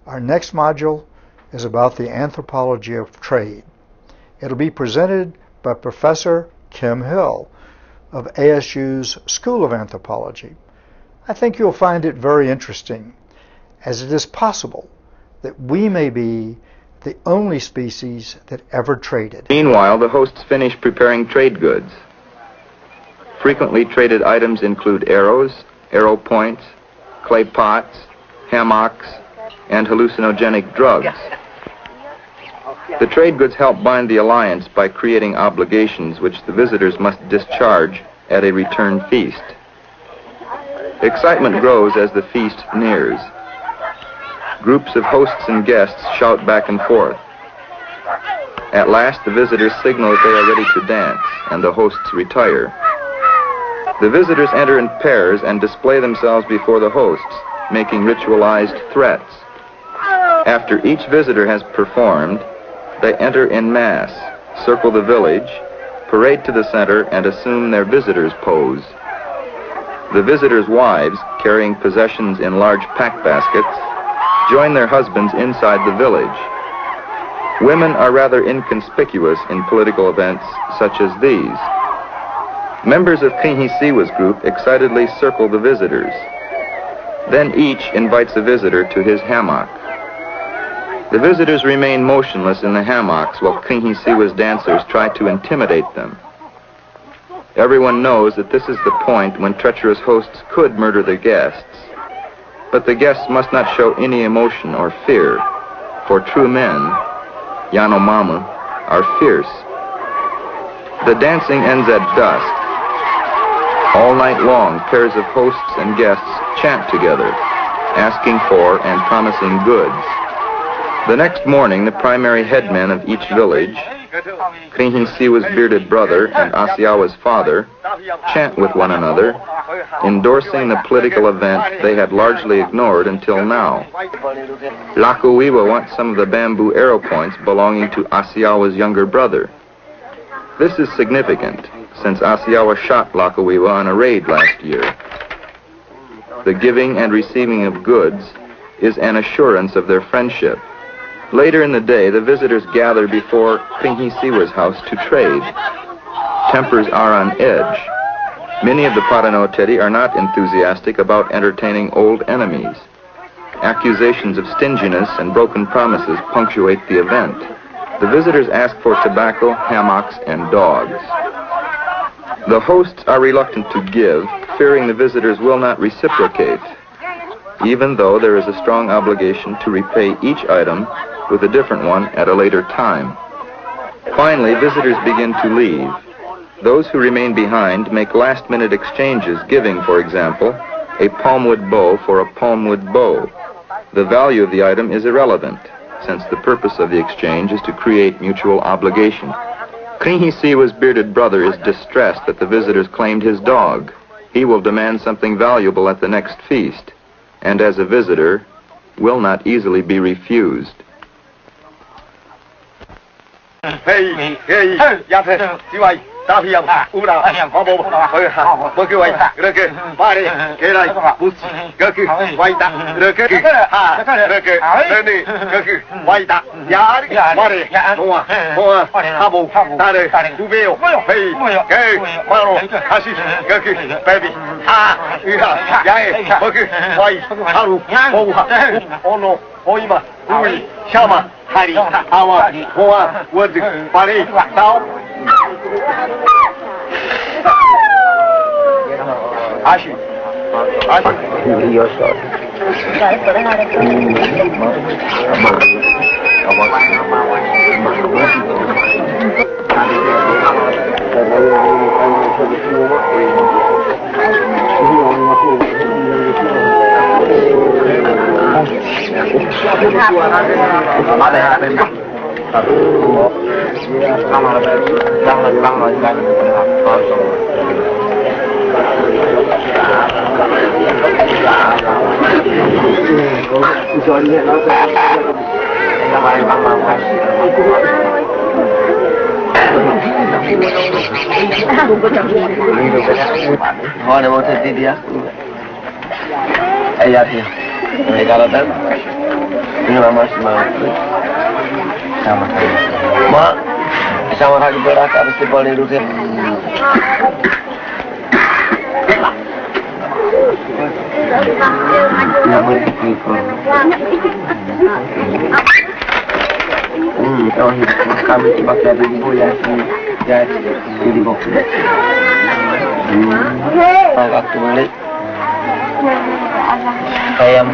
Our next module is about the Anthropology of Trade. It'll be presented by Professor Kim Hill of ASU's School of Anthropology. I think you'll find it very interesting, as it is possible that we may be the only species that ever traded. Meanwhile, the hosts finish preparing trade goods. Frequently traded items include arrows, arrow points, clay pots, hammocks, and hallucinogenic drugs. The trade goods help bind the alliance by creating obligations which the visitors must discharge at a return feast. Excitement grows as the feast nears. Groups of hosts and guests shout back and forth. At last, the visitors signal that they are ready to dance, and the hosts retire. The visitors enter in pairs and display themselves before the hosts, making ritualized threats. After each visitor has performed, they enter en masse, circle the village, parade to the center, and assume their visitors' pose. The visitors' wives, carrying possessions in large pack baskets, join their husbands inside the village. Women are rather inconspicuous in political events such as these. Members of Kinghisiwa's group excitedly circle the visitors. Then each invites a visitor to his hammock. The visitors remain motionless in the hammocks while Kinghisiwa's dancers try to intimidate them. Everyone knows that this is the point when treacherous hosts could murder the guests. But the guests must not show any emotion or fear, for true men, Yanomama, are fierce. The dancing ends at dusk. All night long, pairs of hosts and guests chant together, asking for and promising goods. The next morning, the primary headmen of each village, Kinghisiwa's bearded brother and Asiawa's father, chant with one another, endorsing the political event they had largely ignored until now. Lakuiwa wants some of the bamboo arrow points belonging to Asiawa's younger brother. This is significant, since Asiawa shot Lakuiwa on a raid last year. The giving and receiving of goods is an assurance of their friendship. Later in the day, the visitors gather before Kinghisiwa's house to trade. Tempers are on edge. Many of the Paranoteri are not enthusiastic about entertaining old enemies. Accusations of stinginess and broken promises punctuate the event. The visitors ask for tobacco, hammocks, and dogs. The hosts are reluctant to give, fearing the visitors will not reciprocate, even though there is a strong obligation to repay each item with a different one at a later time. Finally, visitors begin to leave. Those who remain behind make last-minute exchanges, giving, for example, a palmwood bow for a palmwood bow. The value of the item is irrelevant, since the purpose of the exchange is to create mutual obligation. Kinghisiwa's bearded brother is distressed that the visitors claimed his dog. He will demand something valuable at the next feast, and as a visitor, will not easily be refused. Thôi này một thịt đi đi á. Ê dạ thì Kalau tak, ini nama semua. Mak, sama lagi berat harus dibalik dulu. Kami coba ada ibu yang jadi bok. Waktu balik ayam.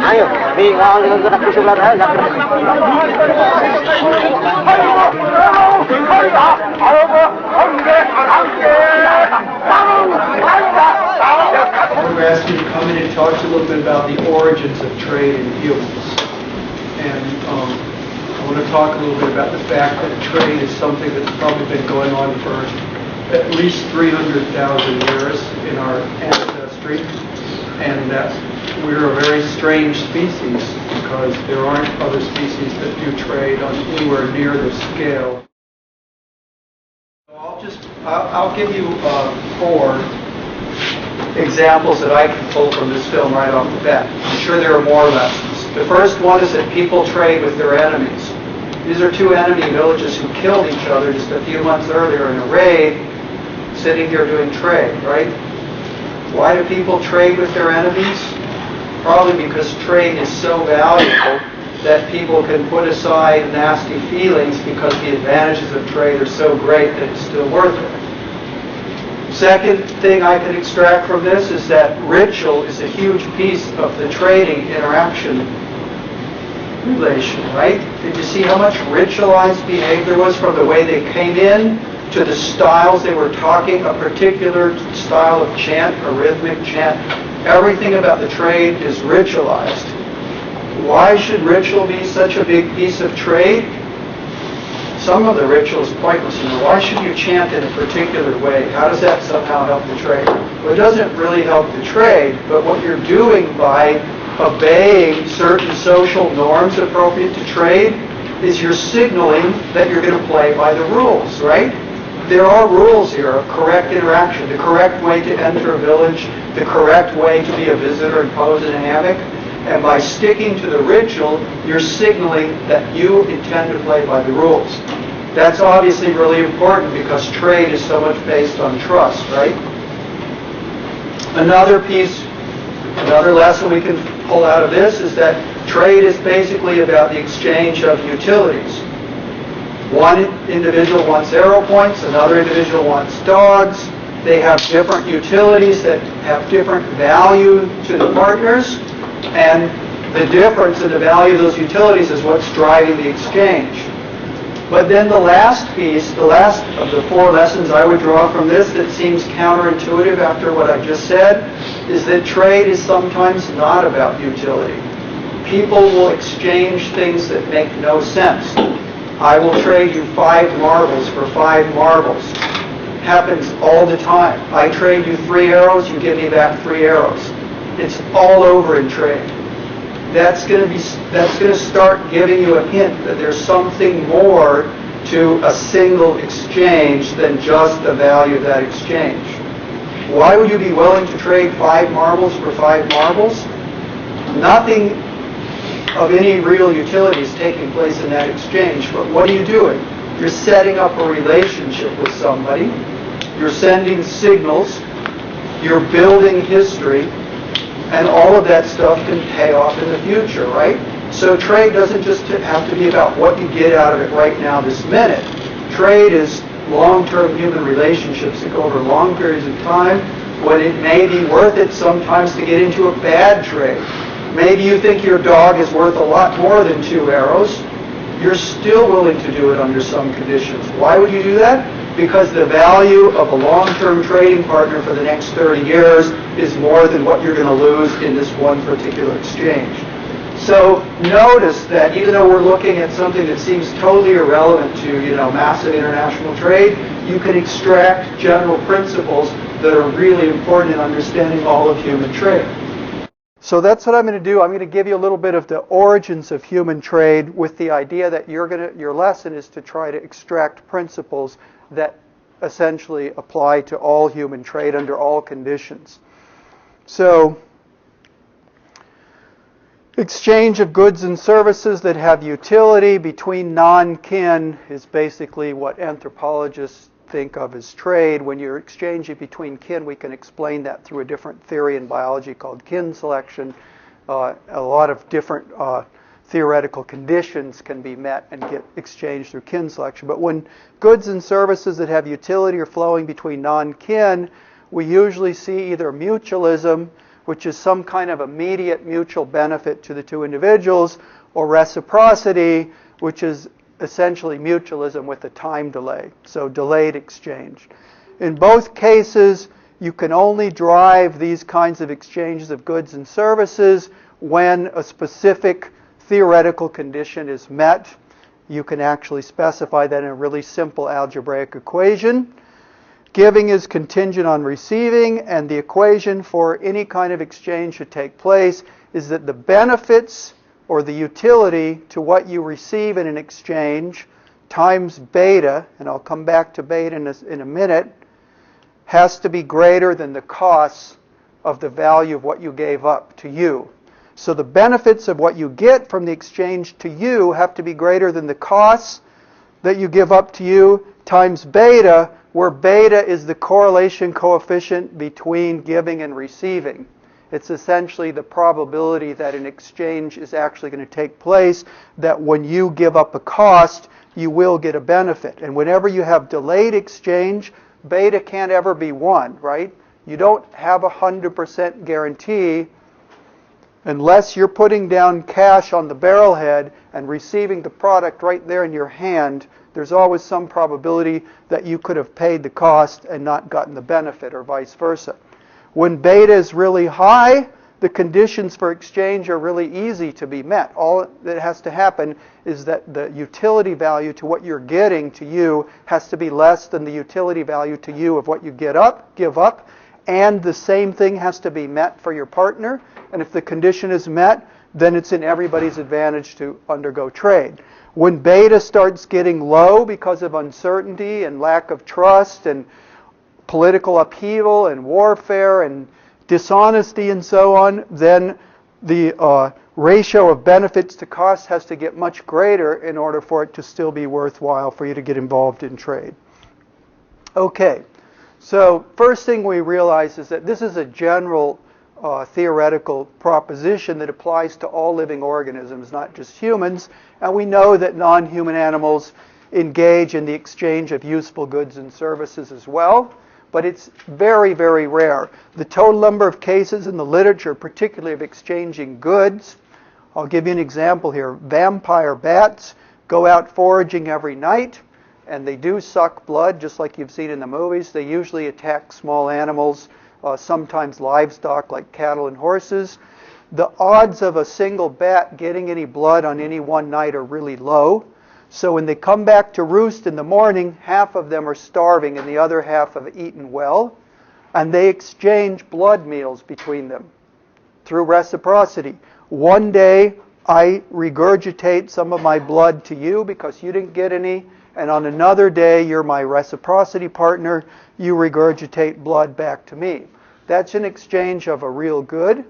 Ayo, bingung dengan kita sebelah sana. We're asking you to come in and talk a little bit about the origins of trade in humans. And I want to talk a little bit about the fact that trade is something that's probably been going on for at least 300,000 years in our ancestry. And that we're a very strange species because there aren't other species that do trade on anywhere near this scale. I'll give you 4 examples that I can pull from this film right off the bat. I'm sure there are more lessons. The first one is that people trade with their enemies. These are 2 enemy villages who killed each other just a few months earlier in a raid, sitting here doing trade, right? Why do people trade with their enemies? Probably because trade is so valuable that people can put aside nasty feelings because the advantages of trade are so great that it's still worth it. Second thing I can extract from this is that ritual is a huge piece of the trading interaction relation, right? Did you see how much ritualized behavior there was from the way they came in to the styles they were talking, a particular style of chant, a rhythmic chant? Everything about the trade is ritualized. Why should ritual be such a big piece of trade? Some of the ritual is pointless. Why should you chant in a particular way? How does that somehow help the trade? Well, it doesn't really help the trade, but what you're doing by obeying certain social norms appropriate to trade is you're signaling that you're going to play by the rules, right? There are rules here of correct interaction, the correct way to enter a village, the correct way to be a visitor and pose in a hammock. And by sticking to the ritual, you're signaling that you intend to play by the rules. That's obviously really important because trade is so much based on trust, right? Another lesson we can pull out of this is that trade is basically about the exchange of utilities. One individual wants arrow points, another individual wants dogs. They have different utilities that have different value to the partners. And the difference in the value of those utilities is what's driving the exchange. But then the last piece, the last of the 4 lessons I would draw from this that seems counterintuitive after what I just said, is that trade is sometimes not about utility. People will exchange things that make no sense. I will trade you 5 marbles for 5 marbles. Happens all the time. I trade you 3 arrows, you give me back 3 arrows. It's all over in trade. That's going to start giving you a hint that there's something more to a single exchange than just the value of that exchange. Why would you be willing to trade 5 marbles for 5 marbles? Nothing of any real utility is taking place in that exchange. But what are you doing? You're setting up a relationship with somebody. You're sending signals. You're building history. And all of that stuff can pay off in the future, right? So trade doesn't just have to be about what you get out of it right now, this minute. Trade is long-term human relationships that go over long periods of time when it may be worth it sometimes to get into a bad trade. Maybe you think your dog is worth a lot more than 2 arrows. You're still willing to do it under some conditions. Why would you do that? Because the value of a long-term trading partner for the next 30 years is more than what you're going to lose in this one particular exchange. So notice that even though we're looking at something that seems totally irrelevant to, massive international trade, you can extract general principles that are really important in understanding all of human trade. So that's what I'm going to do. I'm going to give you a little bit of the origins of human trade with the idea that your lesson is to try to extract principles that essentially apply to all human trade under all conditions. So, exchange of goods and services that have utility between non-kin is basically what anthropologists think of as trade. When you're exchanging between kin, we can explain that through a different theory in biology called kin selection. A lot of different theoretical conditions can be met and get exchanged through kin selection. But when goods and services that have utility are flowing between non-kin, we usually see either mutualism, which is some kind of immediate mutual benefit to the 2 individuals, or reciprocity, which is essentially mutualism with a time delay, so delayed exchange. In both cases, you can only drive these kinds of exchanges of goods and services when a specific theoretical condition is met. You can actually specify that in a really simple algebraic equation. Giving is contingent on receiving, and the equation for any kind of exchange to take place is that the benefits or the utility to what you receive in an exchange times beta, and I'll come back to beta in a minute, has to be greater than the costs of the value of what you gave up to you. So the benefits of what you get from the exchange to you have to be greater than the costs that you give up to you times beta, where beta is the correlation coefficient between giving and receiving. It's essentially the probability that an exchange is actually going to take place, that when you give up a cost, you will get a benefit. And whenever you have delayed exchange, beta can't ever be 1, right? You don't have 100% guarantee unless you're putting down cash on the barrelhead and receiving the product right there in your hand. There's always some probability that you could have paid the cost and not gotten the benefit, or vice versa. When beta is really high, the conditions for exchange are really easy to be met. All that has to happen is that the utility value to what you're getting to you has to be less than the utility value to you of what you give up, and the same thing has to be met for your partner. And if the condition is met, then it's in everybody's advantage to undergo trade. When beta starts getting low because of uncertainty and lack of trust and political upheaval and warfare and dishonesty and so on, then the ratio of benefits to costs has to get much greater in order for it to still be worthwhile for you to get involved in trade. Okay, so first thing we realize is that this is a general theoretical proposition that applies to all living organisms, not just humans. And we know that non-human animals engage in the exchange of useful goods and services as well, but it's very, very rare. The total number of cases in the literature, particularly of exchanging goods, I'll give you an example here. Vampire bats go out foraging every night, and they do suck blood, just like you've seen in the movies. They usually attack small animals, sometimes livestock like cattle and horses. The odds of a single bat getting any blood on any one night are really low. So when they come back to roost in the morning, half of them are starving and the other half have eaten well. And they exchange blood meals between them through reciprocity. One day I regurgitate some of my blood to you because you didn't get any. And on another day, you're my reciprocity partner. You regurgitate blood back to me. That's an exchange of a real good.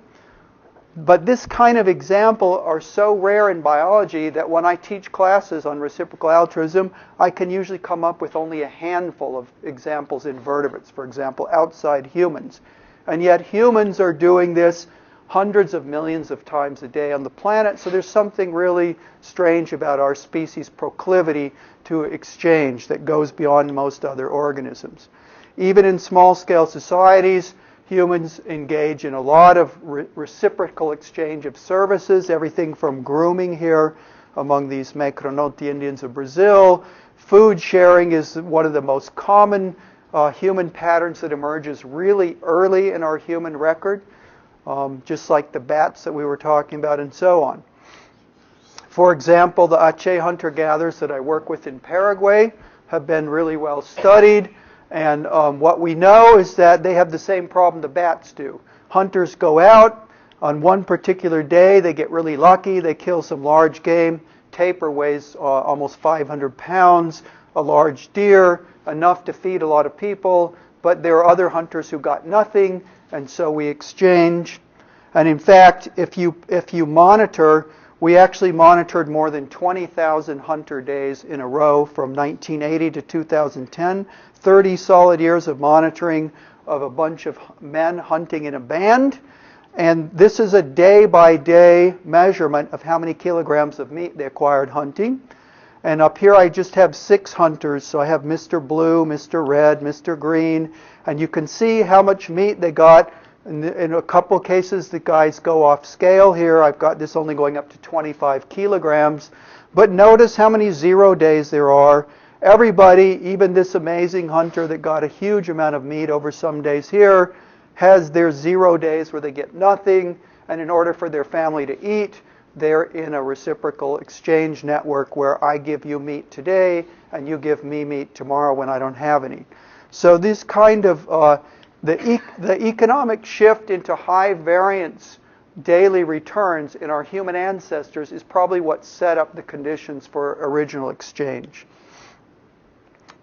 But this kind of example are so rare in biology that when I teach classes on reciprocal altruism, I can usually come up with only a handful of examples in vertebrates, for example, outside humans. And yet humans are doing this hundreds of millions of times a day on the planet, so there's something really strange about our species' proclivity to exchange that goes beyond most other organisms. Even in small-scale societies, humans engage in a lot of reciprocal exchange of services, everything from grooming here among these Mecronoti Indians of Brazil. Food sharing is one of the most common human patterns that emerges really early in our human record, just like the bats that we were talking about and so on. For example, the Aceh hunter-gatherers that I work with in Paraguay have been really well studied. And what we know is that they have the same problem the bats do. Hunters go out on one particular day, they get really lucky, they kill some large game. Tapir weighs almost 500 pounds, a large deer, enough to feed a lot of people. But there are other hunters who got nothing, and so we exchange. And in fact, if you monitor, we actually monitored more than 20,000 hunter days in a row from 1980 to 2010. 30 solid years of monitoring of a bunch of men hunting in a band. And this is a day-by-day measurement of how many kilograms of meat they acquired hunting. And up here I just have 6 hunters. So I have Mr. Blue, Mr. Red, Mr. Green. And you can see how much meat they got. In a couple of cases, the guys go off scale here. I've got this only going up to 25 kilograms. But notice how many 0 days there are. Everybody, even this amazing hunter that got a huge amount of meat over some days here, has their 0 days where they get nothing. And in order for their family to eat, they're in a reciprocal exchange network where I give you meat today and you give me meat tomorrow when I don't have any. So this kind of, the economic shift into high variance daily returns in our human ancestors is probably what set up the conditions for original exchange.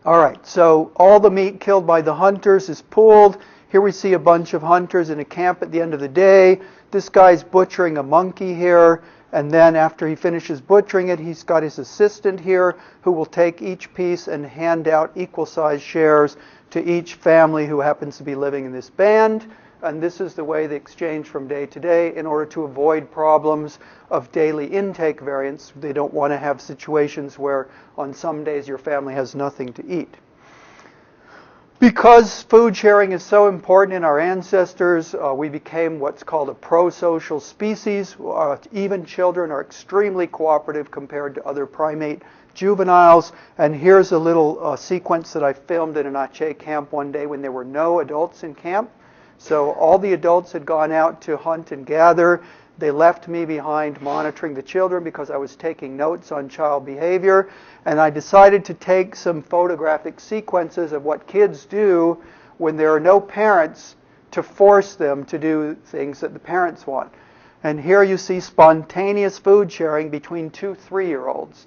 All right, so all the meat killed by the hunters is pooled. Here we see a bunch of hunters in a camp at the end of the day. This guy's butchering a monkey here, and then after he finishes butchering it, he's got his assistant here who will take each piece and hand out equal-sized shares to each family who happens to be living in this band. And this is the way they exchange from day to day in order to avoid problems of daily intake variance. They don't want to have situations where on some days your family has nothing to eat. Because food sharing is so important in our ancestors, we became what's called a pro-social species. Even children are extremely cooperative compared to other primate juveniles. And here's a little sequence that I filmed in an Aceh camp one day when there were no adults in camp. So all the adults had gone out to hunt and gather. They left me behind monitoring the children because I was taking notes on child behavior. And I decided to take some photographic sequences of what kids do when there are no parents to force them to do things that the parents want. And here you see spontaneous food sharing between 2 3-year-olds.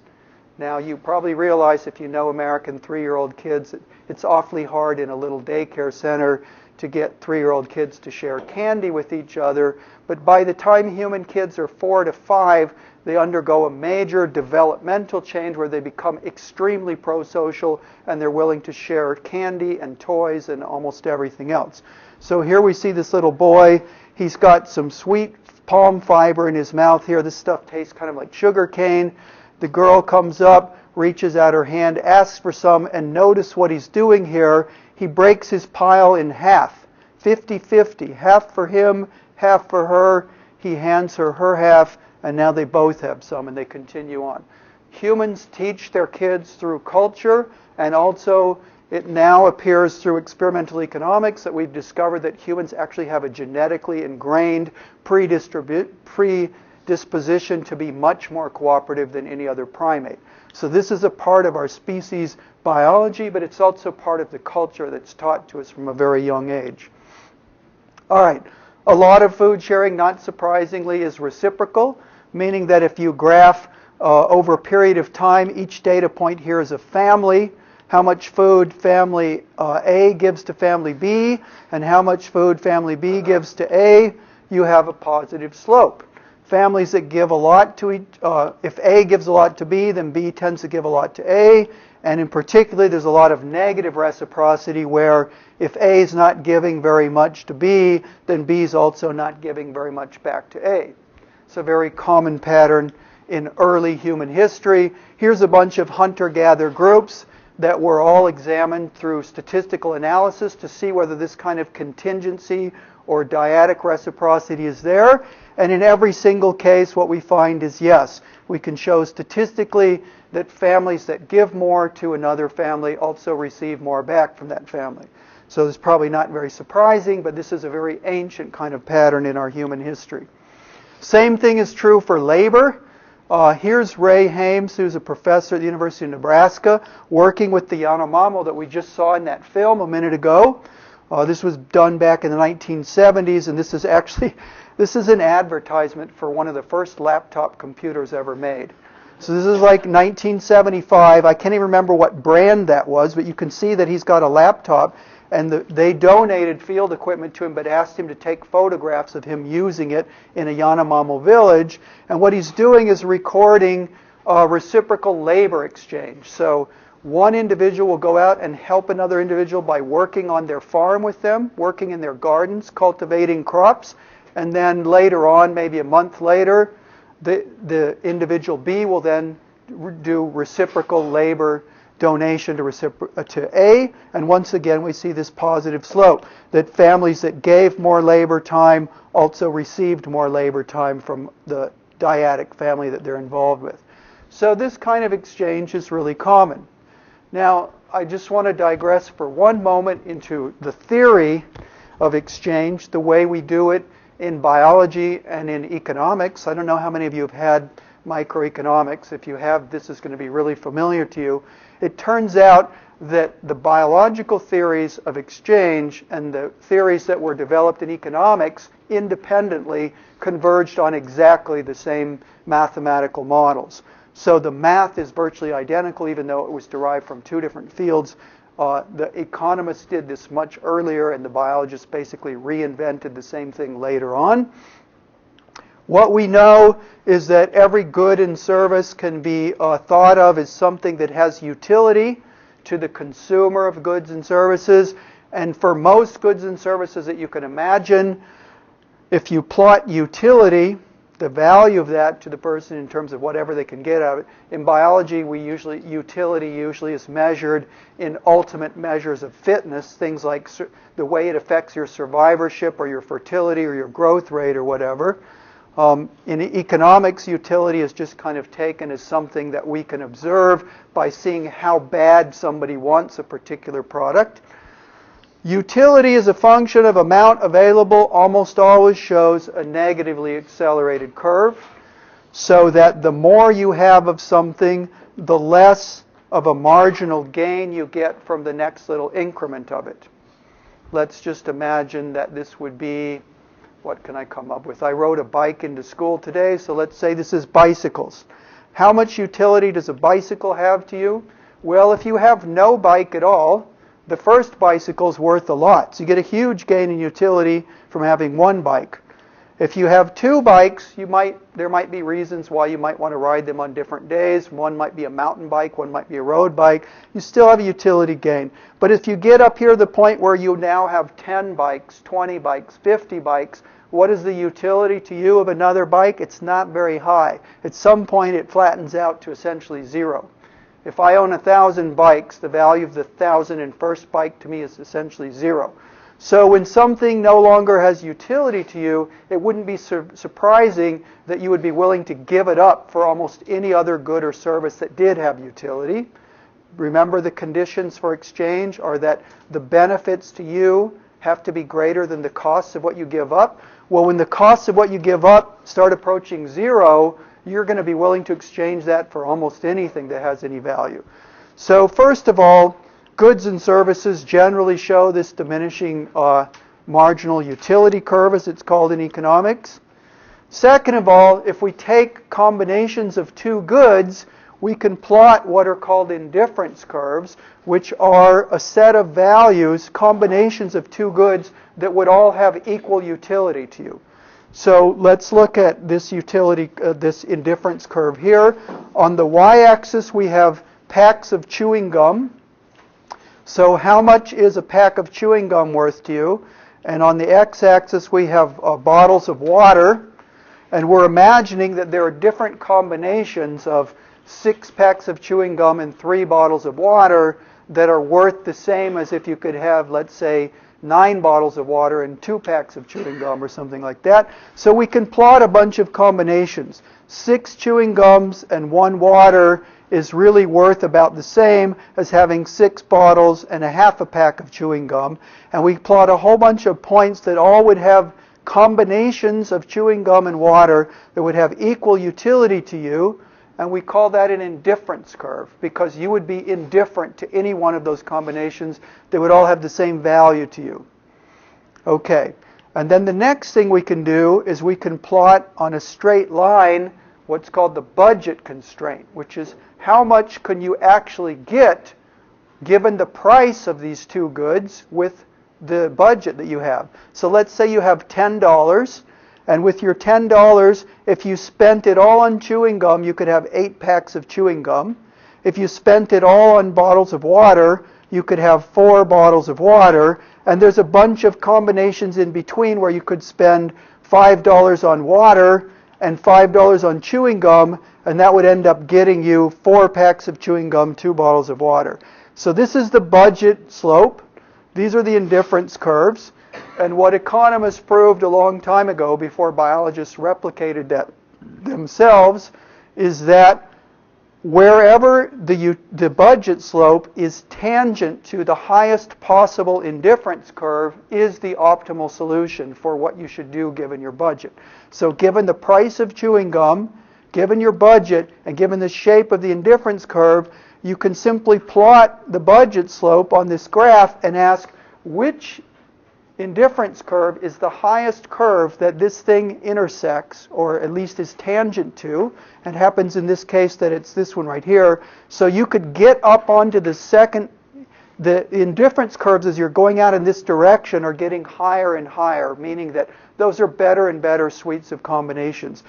Now, you probably realize if you know American 3-year-old kids, it's awfully hard in a little daycare center to get 3-year-old kids to share candy with each other. But by the time human kids are 4 to 5, they undergo a major developmental change where they become extremely pro-social and they're willing to share candy and toys and almost everything else. So here we see this little boy. He's got some sweet palm fiber in his mouth here. This stuff tastes kind of like sugar cane. The girl comes up, reaches out her hand, asks for some, and notice what he's doing here. He breaks his pile in half, 50-50, half for him, half for her. He hands her her half, and now they both have some, and they continue on. Humans teach their kids through culture, and also it now appears through experimental economics that we've discovered that humans actually have a genetically ingrained predisposition to be much more cooperative than any other primate. So this is a part of our species biology, but it's also part of the culture that's taught to us from a very young age. All right, a lot of food sharing, not surprisingly, is reciprocal, meaning that if you graph over a period of time, each data point here is a family, how much food family A gives to family B, and how much food family B gives to A, you have a positive slope. Families that give a lot to each, if A gives a lot to B, then B tends to give a lot to A. And in particular, there's a lot of negative reciprocity where if A is not giving very much to B, then B is also not giving very much back to A. It's a very common pattern in early human history. Here's a bunch of hunter-gatherer groups that were all examined through statistical analysis to see whether this kind of contingency or dyadic reciprocity is there. And in every single case, what we find is yes, we can show statistically that families that give more to another family also receive more back from that family. So it's probably not very surprising, but this is a very ancient kind of pattern in our human history. Same thing is true for labor. Here's Ray Hames, who's a professor at the University of Nebraska, working with the Yanomamo that we just saw in that film a minute ago. This was done back in the 1970s, and this is an advertisement for one of the first laptop computers ever made. So this is like 1975. I can't even remember what brand that was, but you can see that he's got a laptop, and they donated field equipment to him, but asked him to take photographs of him using it in a Yanomamo village. And what he's doing is recording reciprocal labor exchange. So one individual will go out and help another individual by working on their farm with them, working in their gardens, cultivating crops. And then later on, maybe a month later, the individual B will then do reciprocal labor donation to A. And once again, we see this positive slope, that families that gave more labor time also received more labor time from the dyadic family that they're involved with. So this kind of exchange is really common. Now, I just want to digress for one moment into the theory of exchange, the way we do it in biology and in economics. I don't know how many of you have had microeconomics. If you have, this is going to be really familiar to you. It turns out that the biological theories of exchange and the theories that were developed in economics independently converged on exactly the same mathematical models. So the math is virtually identical, even though it was derived from two different fields. The economists did this much earlier, and the biologists basically reinvented the same thing later on. What we know is that every good and service can be thought of as something that has utility to the consumer of goods and services. And for most goods and services that you can imagine, if you plot utility, the value of that to the person in terms of whatever they can get out of it. In biology, utility usually is measured in ultimate measures of fitness, things like the way it affects your survivorship or your fertility or your growth rate or whatever. In economics, utility is just kind of taken as something that we can observe by seeing how bad somebody wants a particular product. Utility is a function of amount available, almost always shows a negatively accelerated curve, so that the more you have of something, the less of a marginal gain you get from the next little increment of it. Let's just imagine that this would be, what can I come up with? I rode a bike into school today, so let's say this is bicycles. How much utility does a bicycle have to you? Well, if you have no bike at all, the first bicycle is worth a lot. So you get a huge gain in utility from having one bike. If you have two bikes, there might be reasons why you might want to ride them on different days. One might be a mountain bike, one might be a road bike. You still have a utility gain. But if you get up here to the point where you now have 10 bikes, 20 bikes, 50 bikes, what is the utility to you of another bike? It's not very high. At some point it flattens out to essentially zero. If I own 1,000 bikes, the value of the 1,001st bike to me is essentially zero. So when something no longer has utility to you, it wouldn't be surprising that you would be willing to give it up for almost any other good or service that did have utility. Remember, the conditions for exchange are that the benefits to you have to be greater than the costs of what you give up. Well, when the costs of what you give up start approaching zero, you're going to be willing to exchange that for almost anything that has any value. So first of all, goods and services generally show this diminishing marginal utility curve, as it's called in economics. Second of all, if we take combinations of two goods, we can plot what are called indifference curves, which are a set of values, combinations of two goods that would all have equal utility to you. So let's look at this utility, this indifference curve here. On the y-axis, we have packs of chewing gum. So how much is a pack of chewing gum worth to you? And on the x-axis, we have bottles of water. And we're imagining that there are different combinations of 6 packs of chewing gum and 3 bottles of water that are worth the same as if you could have, let's say, 9 bottles of water and 2 packs of chewing gum or something like that. So we can plot a bunch of combinations. 6 chewing gums and 1 water is really worth about the same as having 6 bottles and a half a pack of chewing gum. And we plot a whole bunch of points that all would have combinations of chewing gum and water that would have equal utility to you. And we call that an indifference curve, because you would be indifferent to any one of those combinations. They would all have the same value to you. Okay, and then the next thing we can do is we can plot on a straight line what's called the budget constraint, which is how much can you actually get given the price of these two goods with the budget that you have. So let's say you have $10. And with your $10, if you spent it all on chewing gum, you could have 8 packs of chewing gum. If you spent it all on bottles of water, you could have 4 bottles of water. And there's a bunch of combinations in between where you could spend $5 on water and $5 on chewing gum, and that would end up getting you 4 packs of chewing gum, 2 bottles of water. So this is the budget slope. These are the indifference curves. And what economists proved a long time ago, before biologists replicated that themselves, is that wherever the budget slope is tangent to the highest possible indifference curve is the optimal solution for what you should do given your budget. So given the price of chewing gum, given your budget and given the shape of the indifference curve, you can simply plot the budget slope on this graph and ask which indifference curve is the highest curve that this thing intersects, or at least is tangent to. It happens in this case that it's this one right here. So you could get up onto the indifference curves as you're going out in this direction are getting higher and higher, meaning that those are better and better suites of combinations.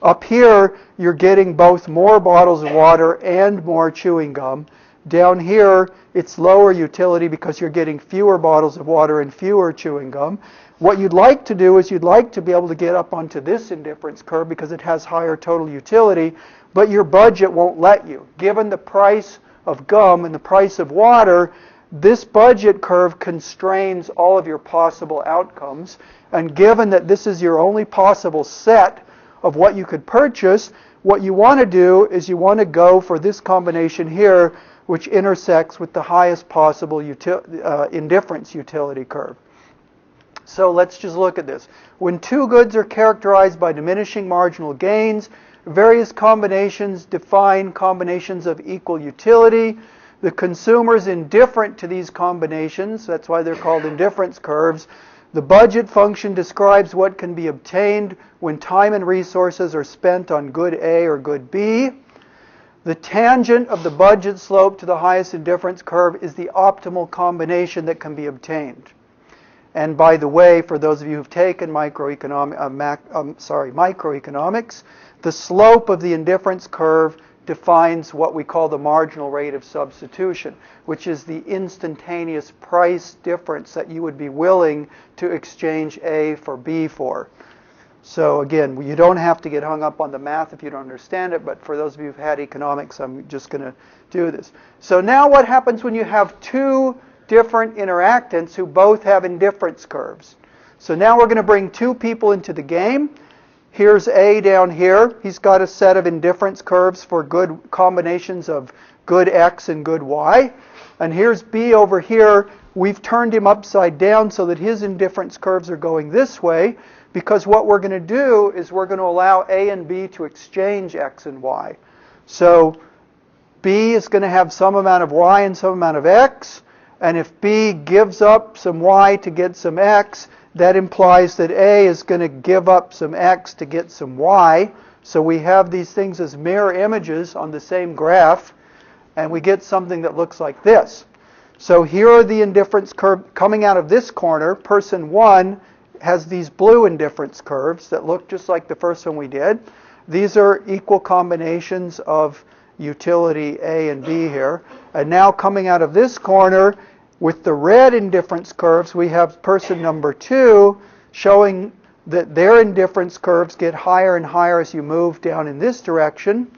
Up here, you're getting both more bottles of water and more chewing gum. Down here, it's lower utility because you're getting fewer bottles of water and fewer chewing gum. What you'd like to do is you'd like to be able to get up onto this indifference curve because it has higher total utility, but your budget won't let you. Given the price of gum and the price of water, this budget curve constrains all of your possible outcomes. And given that this is your only possible set of what you could purchase, what you want to do is you want to go for this combination here, which intersects with the highest possible indifference utility curve. So let's just look at this. When two goods are characterized by diminishing marginal gains, various combinations define combinations of equal utility. The consumer is indifferent to these combinations. That's why they're called indifference curves. The budget function describes what can be obtained when time and resources are spent on good A or good B. The tangent of the budget slope to the highest indifference curve is the optimal combination that can be obtained. And by the way, for those of you who've taken microeconomics, the slope of the indifference curve defines what we call the marginal rate of substitution, which is the instantaneous price difference that you would be willing to exchange A for B for. So again, you don't have to get hung up on the math if you don't understand it, but for those of you who've had economics, I'm just going to do this. So now what happens when you have two different interactants who both have indifference curves? So now we're going to bring two people into the game. Here's A down here. He's got a set of indifference curves for good combinations of good X and good Y. And here's B over here. We've turned him upside down so that his indifference curves are going this way, because what we're going to do is we're going to allow A and B to exchange X and Y. So B is going to have some amount of Y and some amount of X. And if B gives up some Y to get some X, that implies that A is going to give up some X to get some Y. So we have these things as mirror images on the same graph, and we get something that looks like this. So here are the indifference curves coming out of this corner. Person 1 has these blue indifference curves that look just like the first one we did. These are equal combinations of utility A and B here. And now coming out of this corner, with the red indifference curves, we have person number 2 showing that their indifference curves get higher and higher as you move down in this direction.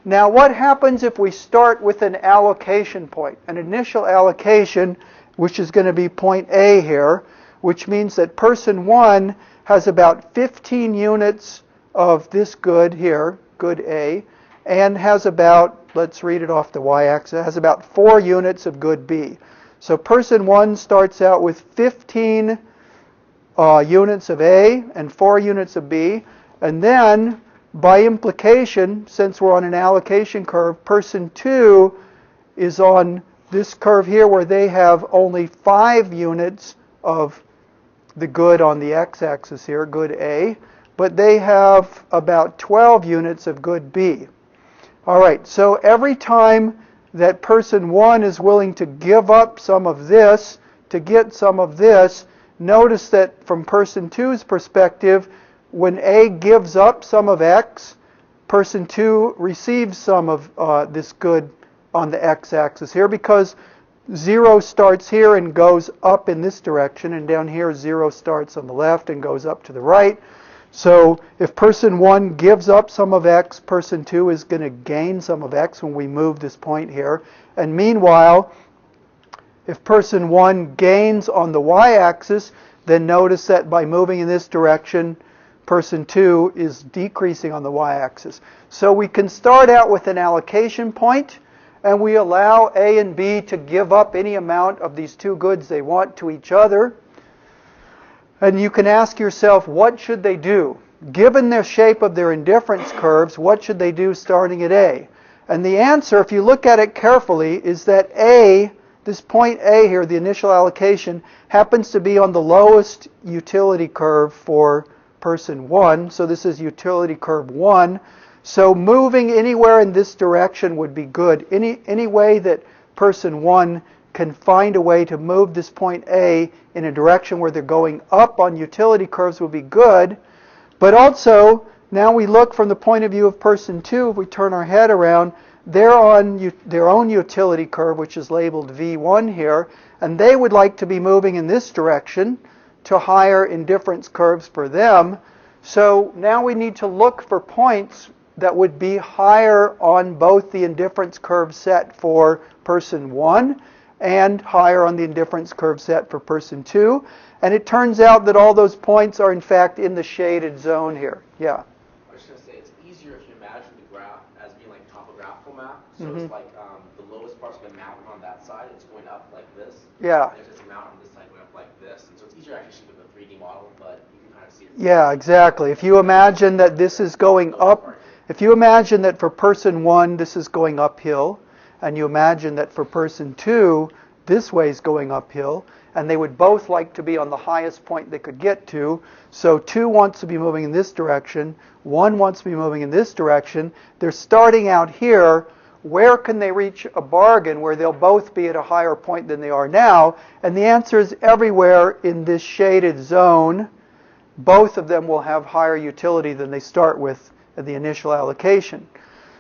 Now what happens if we start with an allocation point, an initial allocation, which is going to be point A here, which means that person 1 has about 15 units of this good here, good A, and has about, let's read it off the y-axis, has about 4 units of good B. So person 1 starts out with 15 units of A and 4 units of B. And then, by implication, since we're on an allocation curve, person 2 is on this curve here where they have only 5 units of the good on the x-axis here, good A, but they have about 12 units of good B. All right, so every time that person 1 is willing to give up some of this to get some of this, notice that from person 2's perspective, when A gives up some of X, person 2 receives some of this good on the x-axis here, because 0 starts here and goes up in this direction, and down here 0 starts on the left and goes up to the right. So if person 1 gives up some of X, person 2 is going to gain some of X when we move this point here. And meanwhile, if person 1 gains on the y-axis, then notice that by moving in this direction, person 2 is decreasing on the y-axis. So we can start out with an allocation point, and we allow A and B to give up any amount of these two goods they want to each other. And you can ask yourself, what should they do? given the shape of their indifference curves, what should they do starting at A? And the answer, if you look at it carefully, is that A, this point A here, the initial allocation, happens to be on the lowest utility curve for person 1. So this is utility curve 1. So moving anywhere in this direction would be good. Any way that person 1 can find a way to move this point A in a direction where they're going up on utility curves would be good. But also, now we look from the point of view of person 2, if we turn our head around, they're on their own utility curve, which is labeled V1 here, and they would like to be moving in this direction to higher indifference curves for them. So now we need to look for points that would be higher on both the indifference curve set for person 1 and higher on the indifference curve set for person 2. And it turns out that all those points are in fact in the shaded zone here. Yeah? I was going to say, it's easier if you imagine the graph as being like topographical map. So it's like the lowest parts of the mountain on that side, it's going up like this. Yeah. And there's this mountain on this side going up like this. And so it's easier actually with a 3D model, but you can kind of see it. Yeah, exactly. If you imagine that this is going up, if you imagine that for person 1 this is going uphill, and you imagine that for person 2 this way is going uphill, and they would both like to be on the highest point they could get to. So 2 wants to be moving in this direction, 1 wants to be moving in this direction. They're starting out here. Where can they reach a bargain where they'll both be at a higher point than they are now? And the answer is everywhere in this shaded zone. Both of them will have higher utility than they start with at the initial allocation.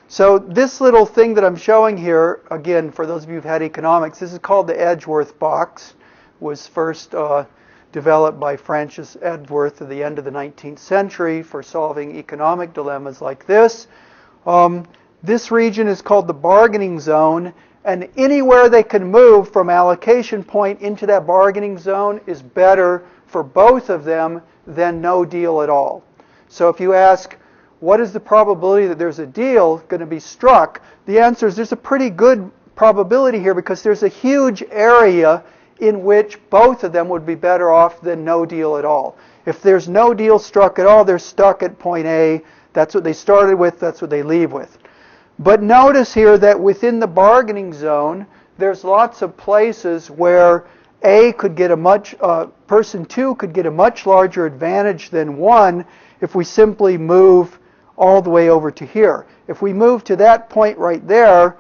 So this little thing that I'm showing here, again, for those of you who've had economics, this is called the Edgeworth box. Was first developed by Francis Edgeworth at the end of the 19th century for solving economic dilemmas like this. This region is called the bargaining zone, and anywhere they can move from allocation point into that bargaining zone is better for both of them than no deal at all. So if you ask, what is the probability that there's a deal going to be struck? The answer is there's a pretty good probability here because there's a huge area in which both of them would be better off than no deal at all. If there's no deal struck at all, they're stuck at point A. That's what they started with. That's what they leave with. But notice here that within the bargaining zone, there's lots of places where A could get person 2 could get a much larger advantage than 1 if we simply move all the way over to here. If we move to that point right there,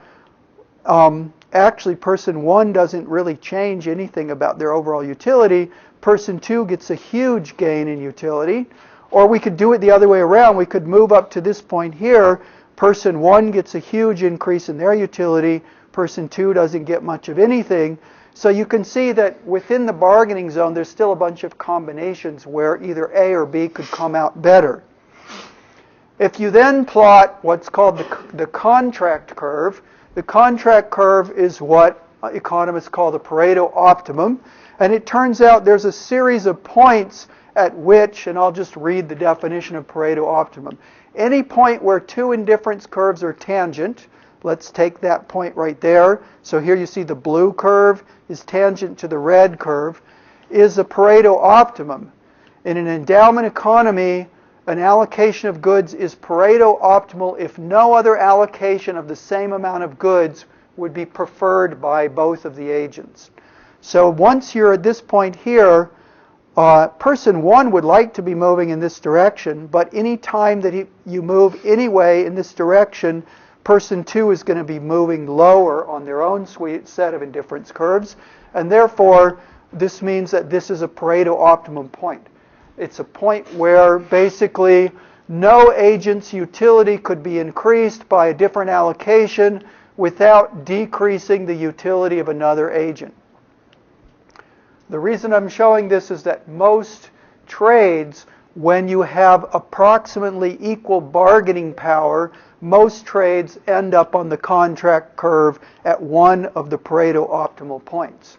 actually person 1 doesn't really change anything about their overall utility. Person 2 gets a huge gain in utility. Or we could do it the other way around. We could move up to this point here. Person 1 gets a huge increase in their utility. Person 2 doesn't get much of anything. So you can see that within the bargaining zone, there's still a bunch of combinations where either A or B could come out better. If you then plot what's called the contract curve, the contract curve is what economists call the Pareto Optimum. And it turns out there's a series of points at which, and I'll just read the definition of Pareto Optimum. Any point where 2 indifference curves are tangent, let's take that point right there. So here you see the blue curve is tangent to the red curve, is a Pareto Optimum. In an endowment economy, an allocation of goods is Pareto optimal if no other allocation of the same amount of goods would be preferred by both of the agents. So once you're at this point here, person 1 would like to be moving in this direction, but any time that you move anyway in this direction, person 2 is going to be moving lower on their own set of indifference curves, and therefore this means that this is a Pareto optimum point. It's a point where basically no agent's utility could be increased by a different allocation without decreasing the utility of another agent. The reason I'm showing this is that most trades, when you have approximately equal bargaining power, most trades end up on the contract curve at one of the Pareto optimal points.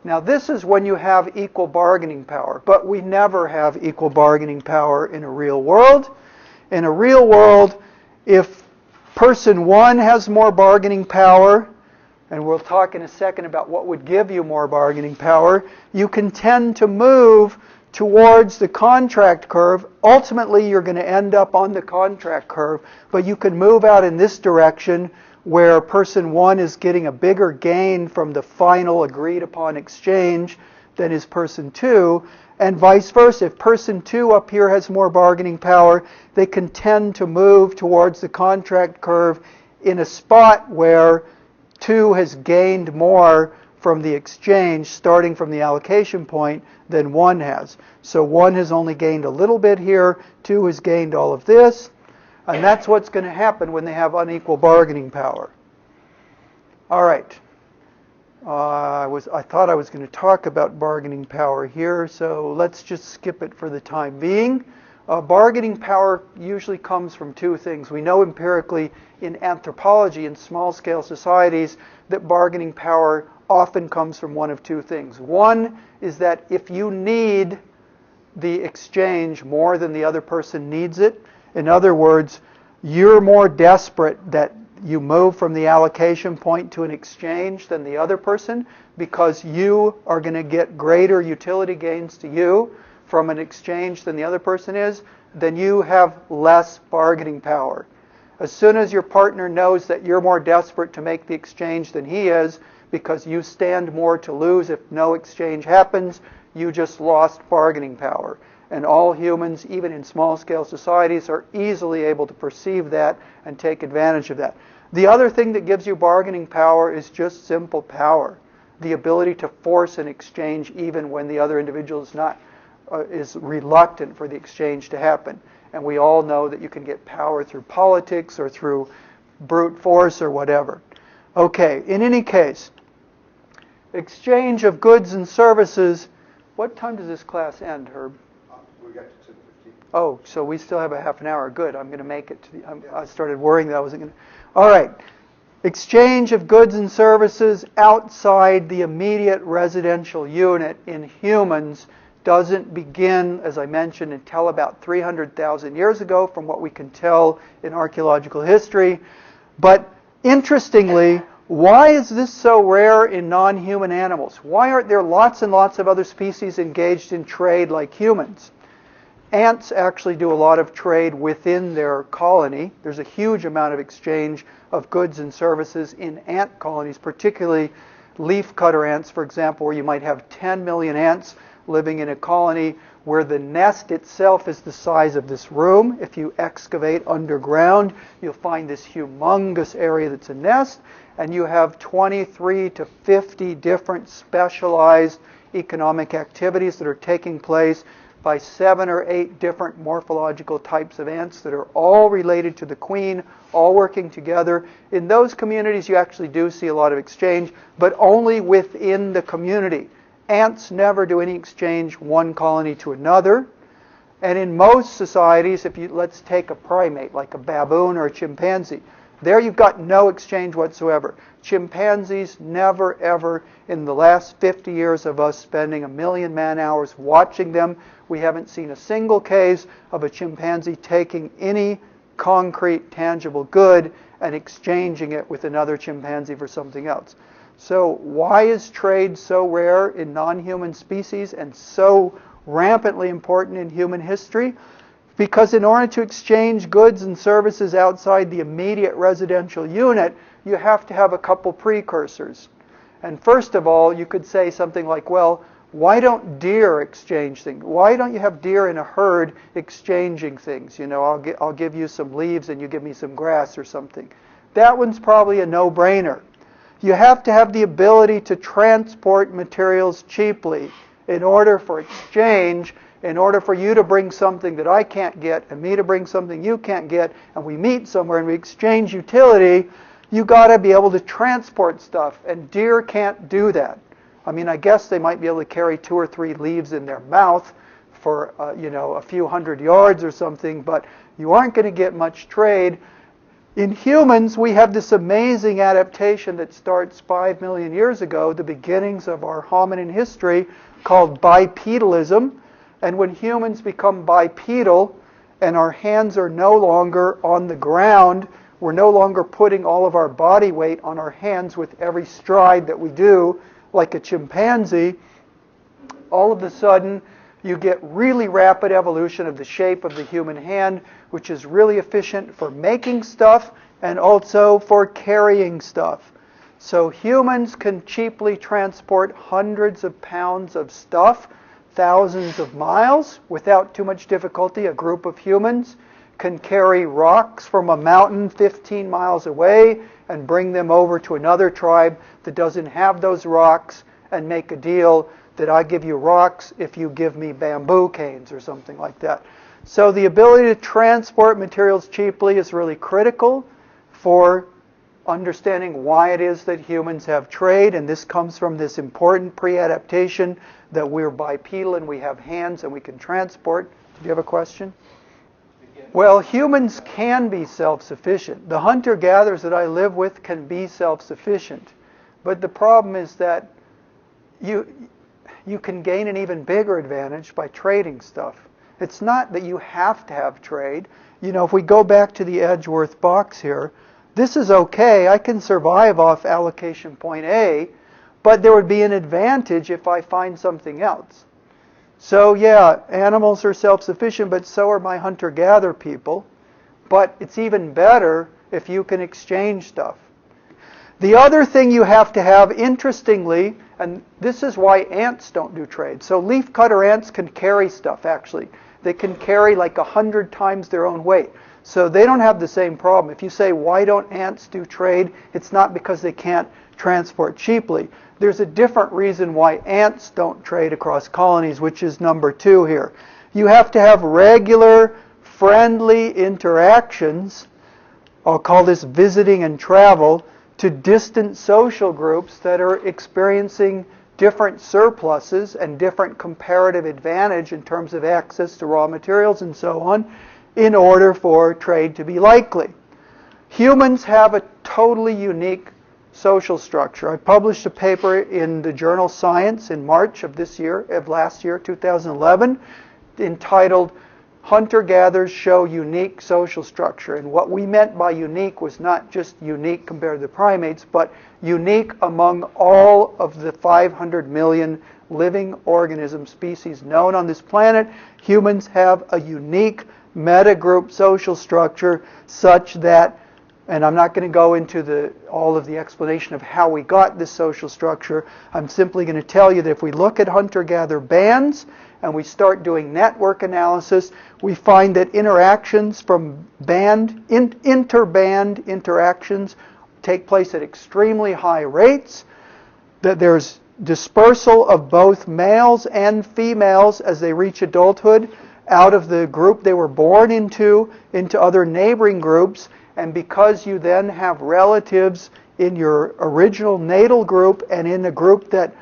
Now this is when you have equal bargaining power, but we never have equal bargaining power in a real world. In a real world, if person 1 has more bargaining power, and we'll talk in a second about what would give you more bargaining power, you can tend to move towards the contract curve. Ultimately, you're going to end up on the contract curve, but you can move out in this direction where person 1 is getting a bigger gain from the final agreed upon exchange than is person 2, and vice versa. If person 2 up here has more bargaining power, they can tend to move towards the contract curve in a spot where 2 has gained more from the exchange starting from the allocation point than 1 has. So 1 has only gained a little bit here, 2 has gained all of this, and that's what's going to happen when they have unequal bargaining power. All right. I thought I was going to talk about bargaining power here, so let's just skip it for the time being. Bargaining power usually comes from 2 things. We know empirically in anthropology, in small-scale societies, that bargaining power often comes from one of 2 things. One is that if you need the exchange more than the other person needs it, in other words, you're more desperate that you move from the allocation point to an exchange than the other person because you are going to get greater utility gains to you from an exchange than the other person is, then you have less bargaining power. As soon as your partner knows that you're more desperate to make the exchange than he is because you stand more to lose if no exchange happens, you just lost bargaining power. And all humans, even in small-scale societies, are easily able to perceive that and take advantage of that. The other thing that gives you bargaining power is just simple power. The ability to force an exchange even when the other individual is reluctant for the exchange to happen. And we all know that you can get power through politics or through brute force or whatever. Okay, in any case, exchange of goods and services. What time does this class end, Herb? We got to 2:15. Oh, so we still have a half an hour. Good. I'm going to make it to the... I started worrying that I wasn't going to... All right. Exchange of goods and services outside the immediate residential unit in humans doesn't begin, as I mentioned, until about 300,000 years ago, from what we can tell in archaeological history. But interestingly, why is this so rare in non-human animals? Why aren't there lots and lots of other species engaged in trade like humans? Ants actually do a lot of trade within their colony. There's a huge amount of exchange of goods and services in ant colonies, particularly leafcutter ants, for example, where you might have 10 million ants living in a colony where the nest itself is the size of this room. If you excavate underground, you'll find this humongous area that's a nest, and you have 23 to 50 different specialized economic activities that are taking place by 7 or 8 different morphological types of ants that are all related to the queen, all working together. In those communities, you actually do see a lot of exchange, but only within the community. Ants never do any exchange one colony to another. And in most societies, let's take a primate, like a baboon or a chimpanzee. There you've got no exchange whatsoever. Chimpanzees never, ever, in the last 50 years of us spending 1 million man-hours watching them, we haven't seen a single case of a chimpanzee taking any concrete, tangible good and exchanging it with another chimpanzee for something else. So why is trade so rare in non-human species and so rampantly important in human history? Because in order to exchange goods and services outside the immediate residential unit, you have to have a couple precursors. And first of all, you could say something like, well, why don't deer exchange things? Why don't you have deer in a herd exchanging things? You know, I'll give you some leaves and you give me some grass or something. That one's probably a no-brainer. You have to have the ability to transport materials cheaply in order for exchange, in order for you to bring something that I can't get and me to bring something you can't get, and we meet somewhere and we exchange utility. You got to be able to transport stuff, and deer can't do that. I mean, I guess they might be able to carry 2 or 3 leaves in their mouth for a few hundred yards or something, but you aren't going to get much trade. In humans, we have this amazing adaptation that starts 5 million years ago, the beginnings of our hominin history, called bipedalism. And when humans become bipedal and our hands are no longer on the ground, we're no longer putting all of our body weight on our hands with every stride that we do, like a chimpanzee, all of a sudden You get really rapid evolution of the shape of the human hand, which is really efficient for making stuff and also for carrying stuff. So humans can cheaply transport hundreds of pounds of stuff, thousands of miles, without too much difficulty. A group of humans can carry rocks from a mountain 15 miles away and bring them over to another tribe that doesn't have those rocks and make a deal that I give you rocks if you give me bamboo canes or something like that. So the ability to transport materials cheaply is really critical for understanding why it is that humans have trade, and this comes from this important pre-adaptation that we're bipedal and we have hands and we can transport. Do you have a question? Well, humans can be self-sufficient. The hunter-gatherers that I live with can be self-sufficient. But the problem is that you can gain an even bigger advantage by trading stuff. It's not that you have to have trade. You know, if we go back to the Edgeworth box here, this is okay. I can survive off allocation point A, but there would be an advantage if I find something else. So yeah, animals are self-sufficient, but so are my hunter-gatherer people. But it's even better if you can exchange stuff. The other thing you have to have, interestingly, and this is why ants don't do trade. So leafcutter ants can carry stuff, actually. They can carry like 100 times their own weight. So they don't have the same problem. If you say, why don't ants do trade? It's not because they can't transport cheaply. There's a different reason why ants don't trade across colonies, which is number 2 here. You have to have regular, friendly interactions. I'll call this visiting and travel, to distant social groups that are experiencing different surpluses and different comparative advantage in terms of access to raw materials and so on, in order for trade to be likely. Humans have a totally unique social structure. I published a paper in the journal Science in March of last year, 2011, entitled Hunter-Gatherers Show Unique Social Structure. And what we meant by unique was not just unique compared to the primates, but unique among all of the 500 million living organism species known on this planet. Humans have a unique metagroup social structure such that, and I'm not going to go into all of the explanation of how we got this social structure. I'm simply going to tell you that if we look at hunter-gatherer bands and we start doing network analysis, we find that interactions from interband interactions take place at extremely high rates, that there's dispersal of both males and females as they reach adulthood out of the group they were born into other neighboring groups, and because you then have relatives in your original natal group and in a group that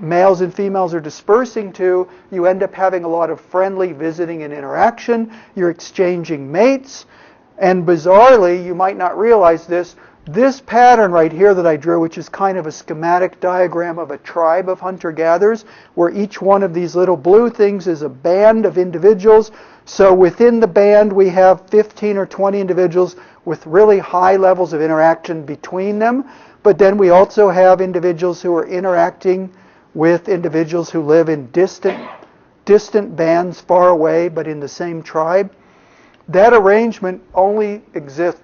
males and females are dispersing to, you end up having a lot of friendly visiting and interaction. You're exchanging mates. And bizarrely, you might not realize this pattern right here that I drew, which is kind of a schematic diagram of a tribe of hunter-gatherers, where each one of these little blue things is a band of individuals. So within the band, we have 15 or 20 individuals with really high levels of interaction between them. But then we also have individuals who are interacting with individuals who live in distant bands far away, but in the same tribe. That arrangement only exists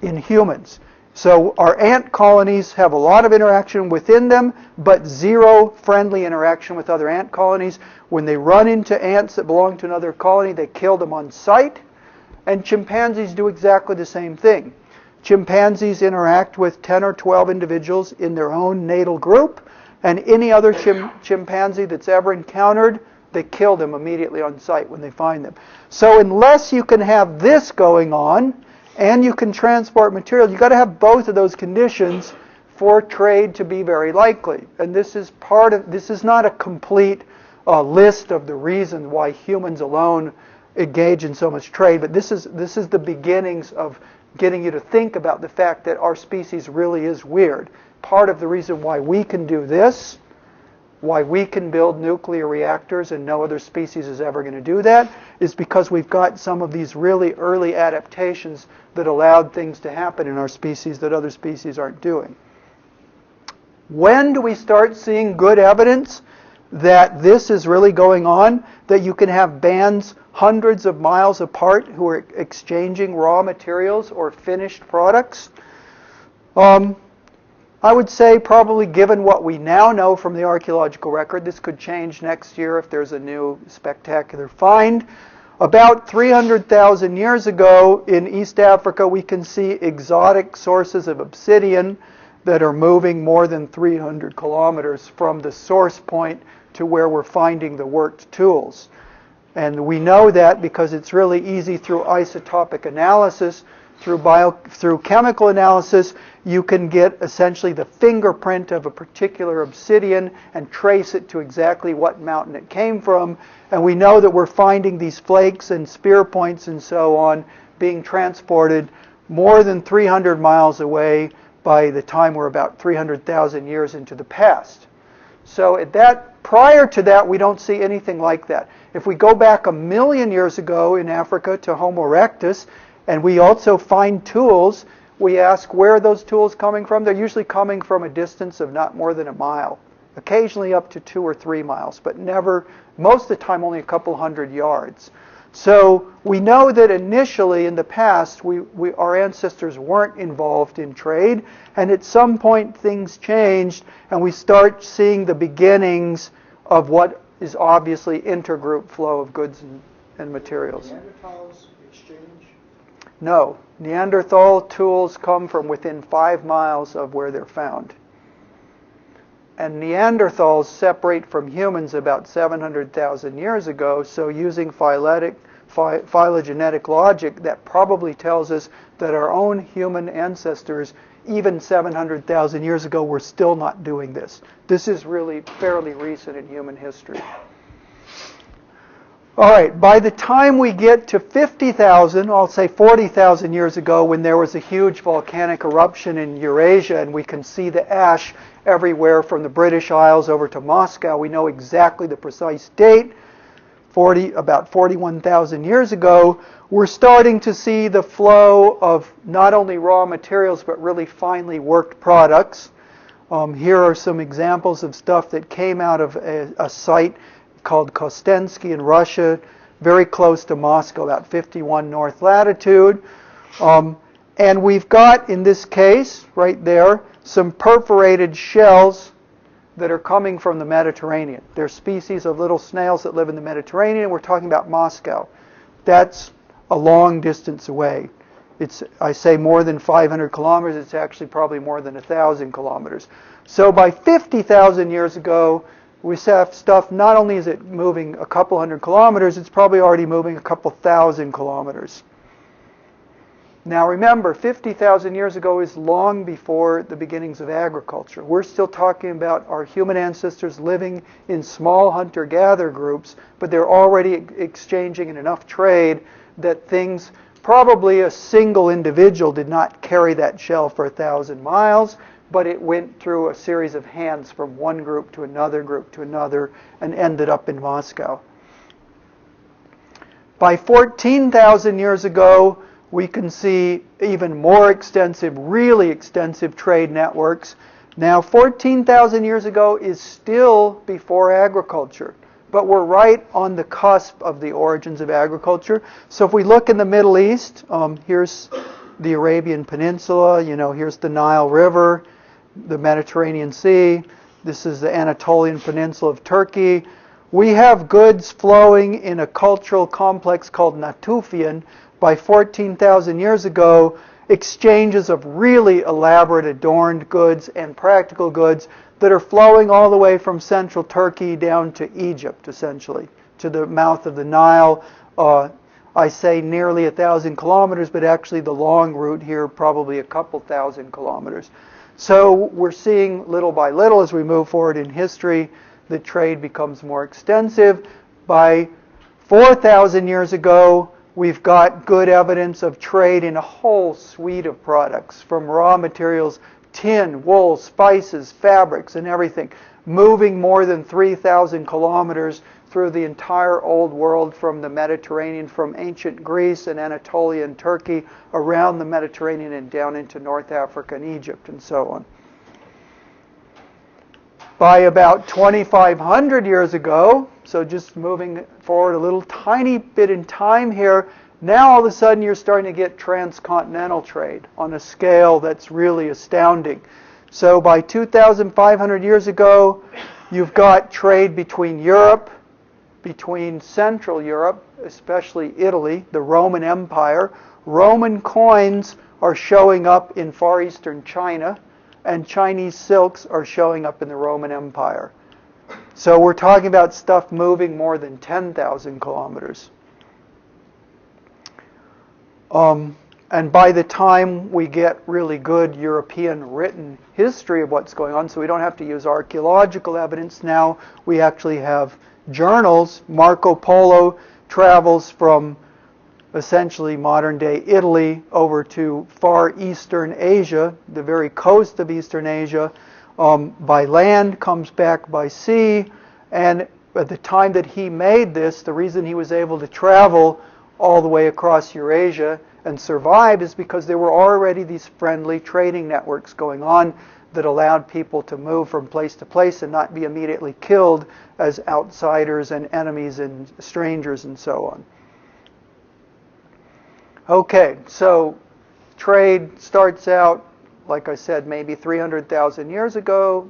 in humans. So our ant colonies have a lot of interaction within them, but zero friendly interaction with other ant colonies. When they run into ants that belong to another colony, they kill them on sight. And chimpanzees do exactly the same thing. Chimpanzees interact with 10 or 12 individuals in their own natal group, and any other chimpanzee that's ever encountered, they kill them immediately on sight when they find them. So unless you can have this going on, and you can transport material, you've got to have both of those conditions for trade to be very likely. And this is not a complete list of the reasons why humans alone engage in so much trade, but this is the beginnings of getting you to think about the fact that our species really is weird. Part of the reason why we can do this, why we can build nuclear reactors and no other species is ever going to do that, is because we've got some of these really early adaptations that allowed things to happen in our species that other species aren't doing. When do we start seeing good evidence that this is really going on, that you can have bands hundreds of miles apart who are exchanging raw materials or finished products? I would say probably, given what we now know from the archaeological record, this could change next year if there's a new spectacular find. About 300,000 years ago in East Africa, we can see exotic sources of obsidian that are moving more than 300 kilometers from the source point to where we're finding the worked tools. And we know that because it's really easy through isotopic analysis, through chemical analysis, you can get essentially the fingerprint of a particular obsidian and trace it to exactly what mountain it came from. And we know that we're finding these flakes and spear points and so on being transported more than 300 miles away by the time we're about 300,000 years into the past. So prior to that, we don't see anything like that. If we go back 1 million years ago in Africa to Homo erectus, and we also find tools, we ask where are those tools coming from? They're usually coming from a distance of not more than a mile, occasionally up to 2 or 3 miles, but never, most of the time only a couple hundred yards. So we know that initially in the past, our ancestors weren't involved in trade, and at some point things changed, and we start seeing the beginnings of what is obviously intergroup flow of goods and materials. Neanderthals exchange? No. Neanderthal tools come from within 5 miles of where they're found. And Neanderthals separate from humans about 700,000 years ago, so using phylogenetic logic, that probably tells us that our own human ancestors, even 700,000 years ago, were still not doing this. This is really fairly recent in human history. All right, by the time we get to 50,000, I'll say 40,000 years ago, when there was a huge volcanic eruption in Eurasia, and we can see the ash everywhere from the British Isles over to Moscow, we know exactly the precise date, about 41,000 years ago, we're starting to see the flow of not only raw materials, but really finely worked products. Here are some examples of stuff that came out of a site called Kostensky in Russia, very close to Moscow, about 51 north latitude. And we've got, in this case, right there, some perforated shells that are coming from the Mediterranean. They're species of little snails that live in the Mediterranean. We're talking about Moscow. That's a long distance away. It's, I say, more than 500 kilometers. It's actually probably more than 1,000 kilometers. So by 50,000 years ago, we have stuff, not only is it moving a couple hundred kilometers, it's probably already moving a couple thousand kilometers. Now remember, 50,000 years ago is long before the beginnings of agriculture. We're still talking about our human ancestors living in small hunter-gatherer groups, but they're already exchanging in enough trade that things, probably a single individual did not carry that shell for 1,000 miles, but it went through a series of hands from one group to another, and ended up in Moscow. By 14,000 years ago, we can see even more extensive, really extensive trade networks. Now, 14,000 years ago is still before agriculture, but we're right on the cusp of the origins of agriculture. So if we look in the Middle East, here's the Arabian Peninsula, here's the Nile River, the Mediterranean Sea. This is the Anatolian Peninsula of Turkey. We have goods flowing in a cultural complex called Natufian. By 14,000 years ago, exchanges of really elaborate adorned goods and practical goods that are flowing all the way from central Turkey down to Egypt, essentially, to the mouth of the Nile. I say nearly 1,000 kilometers, but actually the long route here probably a couple thousand kilometers. So we're seeing little by little as we move forward in history, the trade becomes more extensive. By 4,000 years ago, we've got good evidence of trade in a whole suite of products, from raw materials, tin, wool, spices, fabrics, and everything, moving more than 3,000 kilometers through the entire old world, from the Mediterranean, from ancient Greece and Anatolia and Turkey, around the Mediterranean and down into North Africa and Egypt and so on. By about 2,500 years ago, so just moving forward a little tiny bit in time here, now all of a sudden you're starting to get transcontinental trade on a scale that's really astounding. So by 2,500 years ago, you've got trade between Europe, between Central Europe, especially Italy, the Roman Empire. Roman coins are showing up in Far Eastern China, and Chinese silks are showing up in the Roman Empire. So we're talking about stuff moving more than 10,000 kilometers. And by the time we get really good European written history of what's going on, so we don't have to use archaeological evidence now, we actually have journals. Marco Polo travels from essentially modern-day Italy over to far eastern Asia, the very coast of eastern Asia, by land, comes back by sea, and at the time that he made this, the reason he was able to travel all the way across Eurasia and survive is because there were already these friendly trading networks going on that allowed people to move from place to place and not be immediately killed as outsiders and enemies and strangers and so on. Okay, so trade starts out, like I said, maybe 300,000 years ago.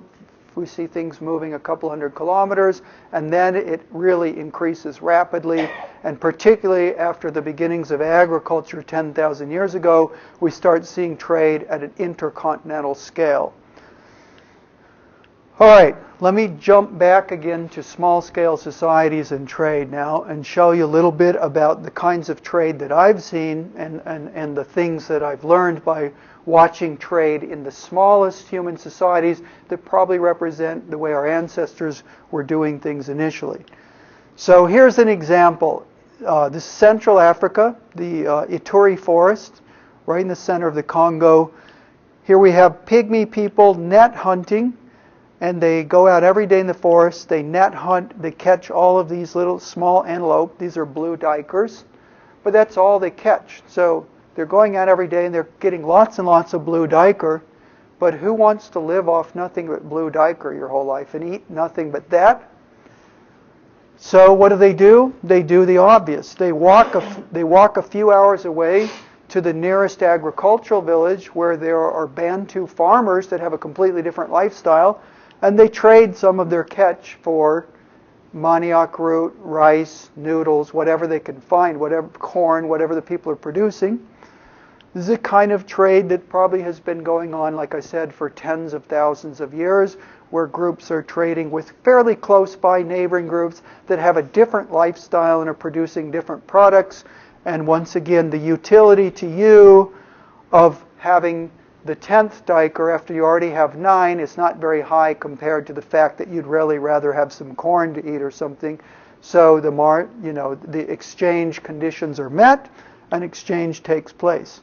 We see things moving a couple hundred kilometers, and then it really increases rapidly, and particularly after the beginnings of agriculture 10,000 years ago, we start seeing trade at an intercontinental scale. All right, let me jump back again to small-scale societies and trade now and show you a little bit about the kinds of trade that I've seen and the things that I've learned by watching trade in the smallest human societies that probably represent the way our ancestors were doing things initially. So here's an example. This is Central Africa, the Ituri forest, right in the center of the Congo. Here we have pygmy people net hunting, and they go out every day in the forest. They net hunt. They catch all of these little small antelope. These are blue duikers, but that's all they catch. So they're going out every day and they're getting lots and lots of blue duiker. But who wants to live off nothing but blue duiker your whole life and eat nothing but that? So what do? They do the obvious. They walk a few hours away to the nearest agricultural village where there are Bantu farmers that have a completely different lifestyle, and they trade some of their catch for manioc root, rice, noodles, whatever they can find, whatever corn, whatever the people are producing. This is a kind of trade that probably has been going on, like I said, for tens of thousands of years, where groups are trading with fairly close by neighboring groups that have a different lifestyle and are producing different products. And once again, the utility to you of having the 10th duiker after you already have 9 is not very high compared to the fact that you'd really rather have some corn to eat or something. So the exchange conditions are met and exchange takes place.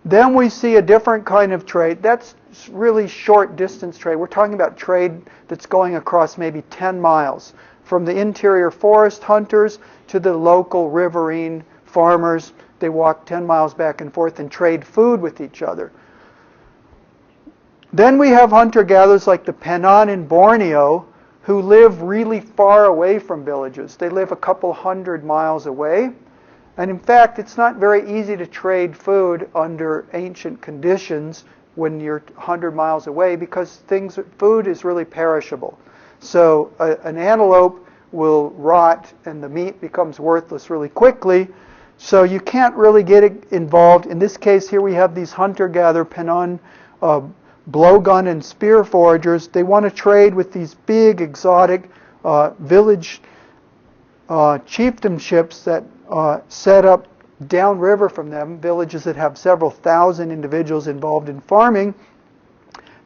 Then we see a different kind of trade. That's really short distance trade. We're talking about trade that's going across maybe 10 miles from the interior forest hunters to the local riverine farmers. They walk 10 miles back and forth and trade food with each other. Then we have hunter-gatherers like the Penan in Borneo who live really far away from villages. They live a couple hundred miles away. And in fact, it's not very easy to trade food under ancient conditions when you're 100 miles away because food is really perishable. So an antelope will rot and the meat becomes worthless really quickly. So you can't really get involved. In this case here we have these hunter-gatherer Penan blowgun and spear foragers. They want to trade with these big exotic village chieftainships that set up downriver from them, villages that have several thousand individuals involved in farming.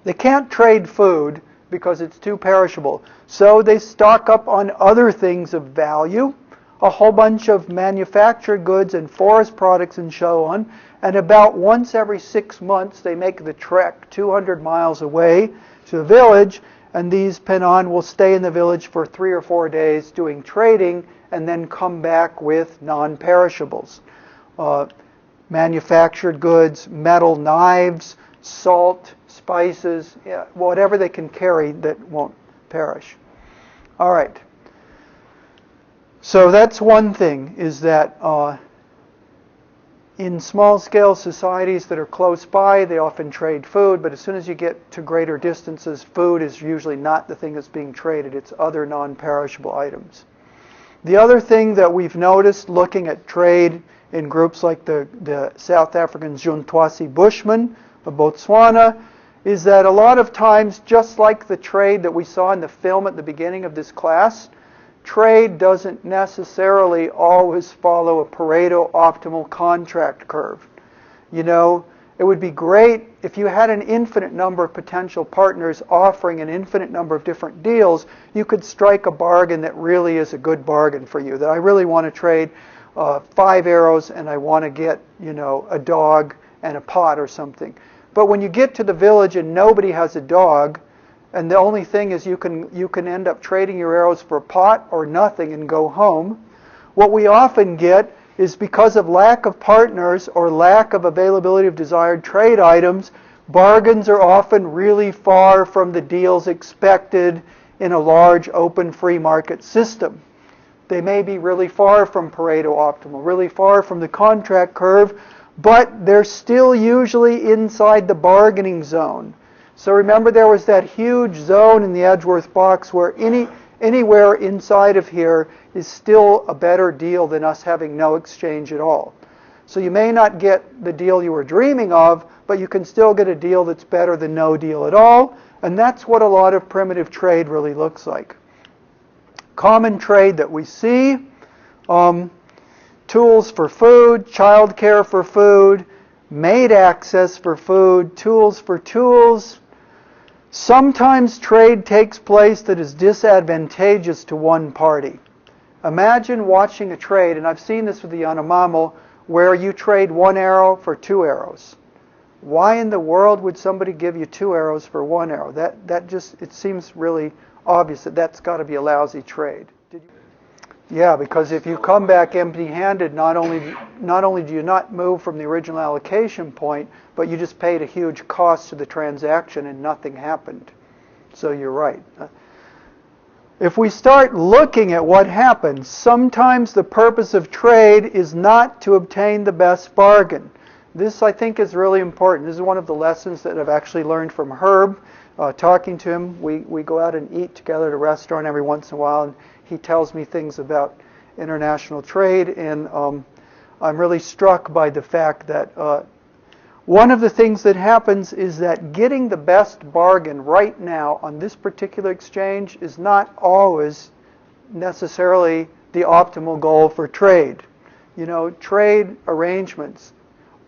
They can't trade food because it's too perishable. So they stock up on other things of value, a whole bunch of manufactured goods and forest products and so on. And about once every 6 months, they make the trek 200 miles away to the village, and these Penan will stay in the village for 3 or 4 days doing trading and then come back with non-perishables. Manufactured goods, metal knives, salt, spices, whatever they can carry that won't perish. All right. So that's one thing, is that in small-scale societies that are close by, they often trade food, but as soon as you get to greater distances, food is usually not the thing that's being traded. It's other non-perishable items. The other thing that we've noticed looking at trade in groups like the South African Juntwasi Bushmen of Botswana is that a lot of times, just like the trade that we saw in the film at the beginning of this class, trade doesn't necessarily always follow a Pareto optimal contract curve. You know, it would be great if you had an infinite number of potential partners offering an infinite number of different deals. You could strike a bargain that really is a good bargain for you, that I really want to trade 5 arrows and I want to get, you know, a dog and a pot or something. But when you get to the village and nobody has a dog, and the only thing is you can end up trading your arrows for a pot or nothing and go home. What we often get is, because of lack of partners or lack of availability of desired trade items, bargains are often really far from the deals expected in a large open free market system. They may be really far from Pareto optimal, really far from the contract curve, but they're still usually inside the bargaining zone. So remember, there was that huge zone in the Edgeworth box where anywhere inside of here is still a better deal than us having no exchange at all. So you may not get the deal you were dreaming of, but you can still get a deal that's better than no deal at all. And that's what a lot of primitive trade really looks like. Common trade that we see, tools for food, childcare for food, maid access for food, tools for tools. Sometimes trade takes place that is disadvantageous to one party. Imagine watching a trade, and I've seen this with the Yanomamo, where you trade 1 arrow for 2 arrows. Why in the world would somebody give you 2 arrows for 1 arrow? That just, it seems really obvious that that's got to be a lousy trade. Yeah, because if you come back empty-handed, not only do you not move from the original allocation point, but you just paid a huge cost to the transaction and nothing happened. So you're right. If we start looking at what happens, sometimes the purpose of trade is not to obtain the best bargain. This, I think, is really important. This is one of the lessons that I've actually learned from Herb. Talking to him, we go out and eat together at a restaurant every once in a while, and he tells me things about international trade, and I'm really struck by the fact that one of the things that happens is that getting the best bargain right now on this particular exchange is not always necessarily the optimal goal for trade. You know, trade arrangements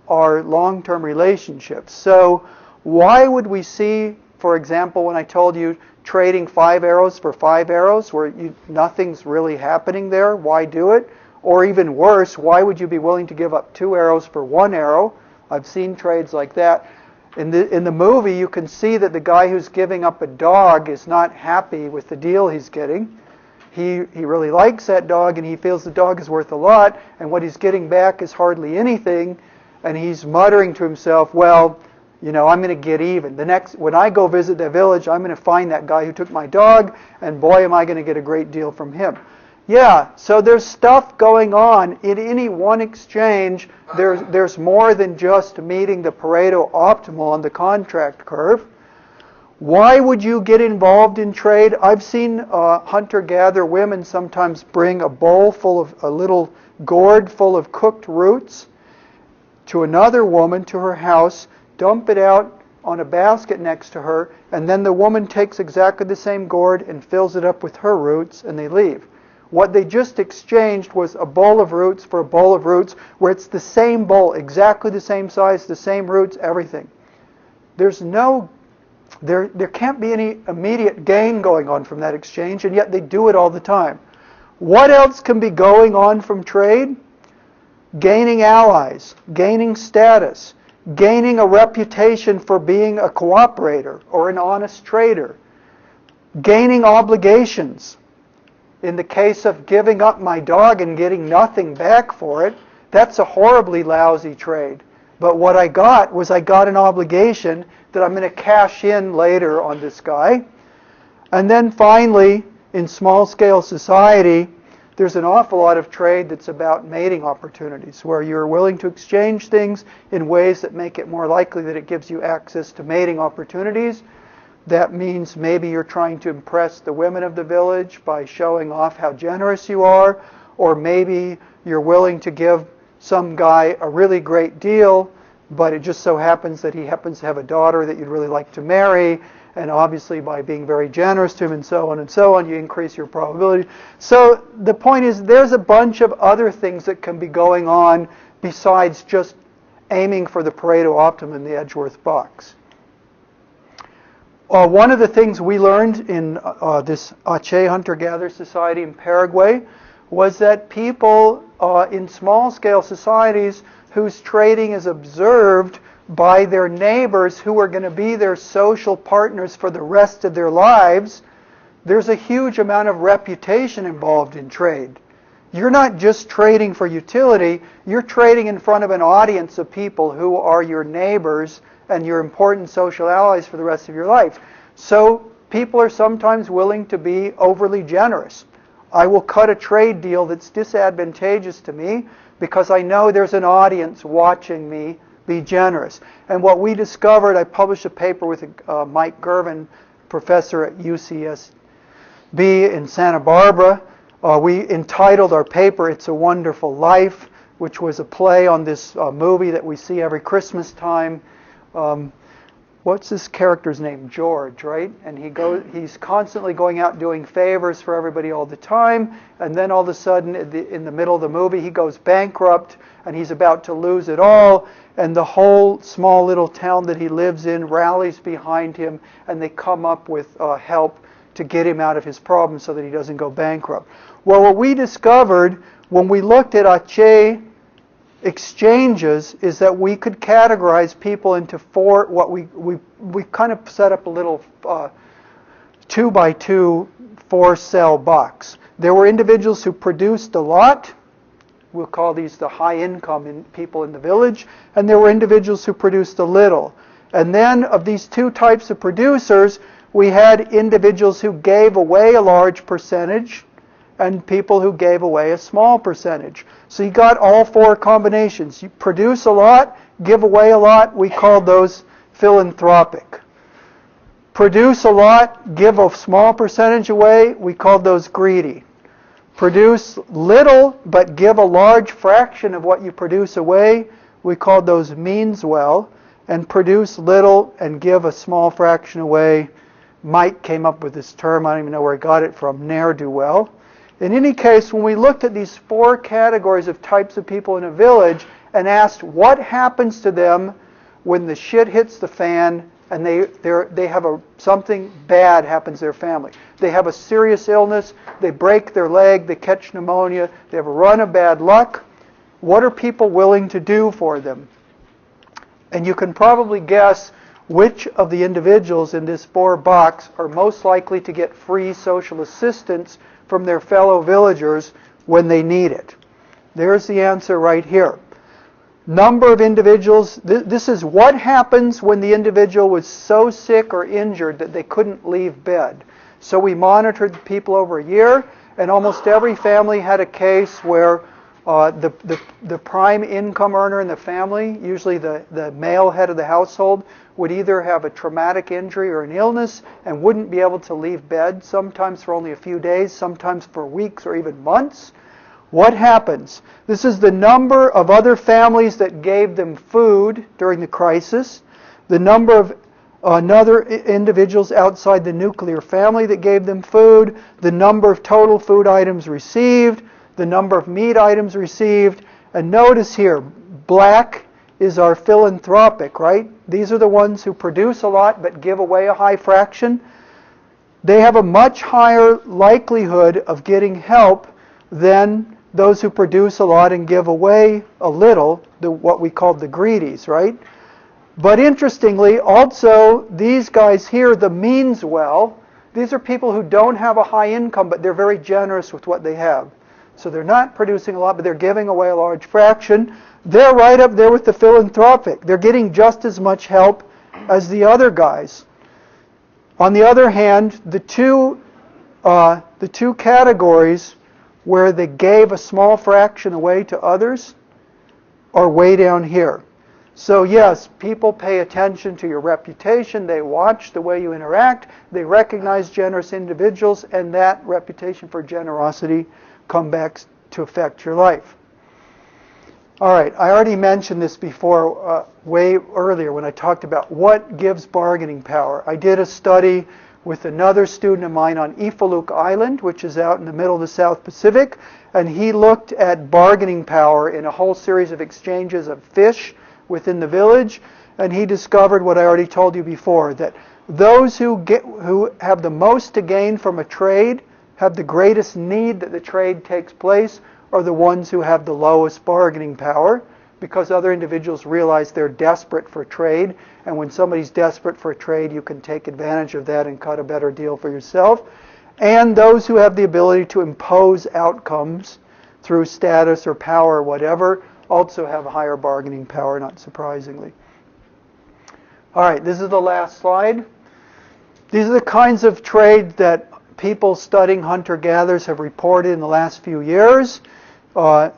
are long-term relationships. So why would we see, for example, when I told you trading 5 arrows for 5 arrows, where nothing's really happening there, why do it? Or even worse, why would you be willing to give up 2 arrows for 1 arrow? I've seen trades like that. In the movie, you can see that the guy who's giving up a dog is not happy with the deal he's getting. He really likes that dog, and he feels the dog is worth a lot, and what he's getting back is hardly anything, and he's muttering to himself, well, you know, I'm going to get even. When I go visit that village, I'm going to find that guy who took my dog, and boy, am I going to get a great deal from him. Yeah, so there's stuff going on in any one exchange. There's more than just meeting the Pareto optimal on the contract curve. Why would you get involved in trade? I've seen hunter-gatherer women sometimes bring a little gourd full of cooked roots to another woman to her house, dump it out on a basket next to her, and then the woman takes exactly the same gourd and fills it up with her roots, and they leave. What they just exchanged was a bowl of roots for a bowl of roots, where it's the same bowl, exactly the same size, the same roots, everything. There can't be any immediate gain going on from that exchange, and yet they do it all the time. What else can be going on from trade? Gaining allies, gaining status, gaining a reputation for being a cooperator or an honest trader, gaining obligations. In the case of giving up my dog and getting nothing back for it, that's a horribly lousy trade. But what I got was an obligation that I'm going to cash in later on this guy. And then finally, in small-scale society, there's an awful lot of trade that's about mating opportunities, where you're willing to exchange things in ways that make it more likely that it gives you access to mating opportunities. That means maybe you're trying to impress the women of the village by showing off how generous you are, or maybe you're willing to give some guy a really great deal, but it just so happens that he happens to have a daughter that you'd really like to marry, and obviously by being very generous to him and so on, you increase your probability. So the point is, there's a bunch of other things that can be going on besides just aiming for the Pareto Optimum in the Edgeworth box. One of the things we learned in this Ache hunter-gatherer society in Paraguay was that people in small-scale societies whose trading is observed by their neighbors who are going to be their social partners for the rest of their lives, there's a huge amount of reputation involved in trade. You're not just trading for utility, you're trading in front of an audience of people who are your neighbors and your important social allies for the rest of your life. So people are sometimes willing to be overly generous. I will cut a trade deal that's disadvantageous to me because I know there's an audience watching me be generous. And what we discovered, I published a paper with Mike Gervin, professor at UCSB in Santa Barbara. We entitled our paper, "It's a Wonderful Life," which was a play on this movie that we see every Christmas time. What's this character's name? George, right? And he's constantly going out doing favors for everybody all the time, and then all of a sudden, in the middle of the movie, he goes bankrupt, and he's about to lose it all, and the whole small little town that he lives in rallies behind him, and they come up with help to get him out of his problems so that he doesn't go bankrupt. Well, what we discovered when we looked at Ache exchanges is that we could categorize people into four, what we kind of set up a little 2x2 4-cell box. There were individuals who produced a lot. We'll call these the high income people in the village. And there were individuals who produced a little. And then of these two types of producers, we had individuals who gave away a large percentage and people who gave away a small percentage. So you got all four combinations. You produce a lot, give away a lot, we call those philanthropic. Produce a lot, give a small percentage away, we call those greedy. Produce little but give a large fraction of what you produce away, we call those means well. And produce little and give a small fraction away. Mike came up with this term, I don't even know where he got it from, ne'er-do-well. In any case, when we looked at these four categories of types of people in a village and asked what happens to them when the shit hits the fan and they have something bad happens to their family. They have a serious illness, they break their leg, they catch pneumonia, they have a run of bad luck. What are people willing to do for them? And you can probably guess which of the individuals in this 4 box are most likely to get free social assistance from their fellow villagers when they need it. There's the answer right here. Number of individuals, this is what happens when the individual was so sick or injured that they couldn't leave bed. So we monitored people over a year, and almost every family had a case where the prime income earner in the family, usually the male head of the household, would either have a traumatic injury or an illness and wouldn't be able to leave bed, sometimes for only a few days, sometimes for weeks or even months. What happens? This is the number of other families that gave them food during the crisis, the number of other individuals outside the nuclear family that gave them food, the number of total food items received, the number of meat items received. And notice here, black is our philanthropic, right? These are the ones who produce a lot but give away a high fraction. They have a much higher likelihood of getting help than those who produce a lot and give away a little, what we call the greedies, right? But interestingly, also, these guys here, the means well, these are people who don't have a high income, but they're very generous with what they have. So they're not producing a lot, but they're giving away a large fraction. They're right up there with the philanthropic. They're getting just as much help as the other guys. On the other hand, the two categories where they gave a small fraction away to others are way down here. So yes, people pay attention to your reputation, they watch the way you interact, they recognize generous individuals, and that reputation for generosity comes back to affect your life. All right, I already mentioned this before, way earlier when I talked about what gives bargaining power. I did a study with another student of mine on Ifaluk Island, which is out in the middle of the South Pacific, and he looked at bargaining power in a whole series of exchanges of fish within the village, and he discovered what I already told you before, that those who have the most to gain from a trade, have the greatest need that the trade takes place, are the ones who have the lowest bargaining power, because other individuals realize they're desperate for trade, and when somebody's desperate for trade, you can take advantage of that and cut a better deal for yourself. And those who have the ability to impose outcomes through status or power or whatever also have a higher bargaining power, not surprisingly. All right, this is the last slide. These are the kinds of trade that people studying hunter-gatherers have reported in the last few years.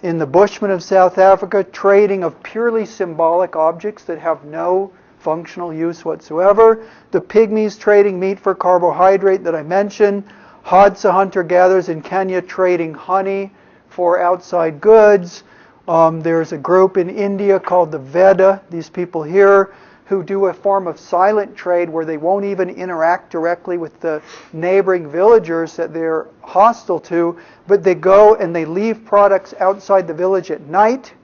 In the Bushmen of South Africa, trading of purely symbolic objects that have no functional use whatsoever. The Pygmies trading meat for carbohydrate that I mentioned. Hadza hunter-gatherers in Kenya trading honey for outside goods. There's a group in India called the Veda, these people here, who do a form of silent trade where they won't even interact directly with the neighboring villagers that they're hostile to, but they go and they leave products outside the village at night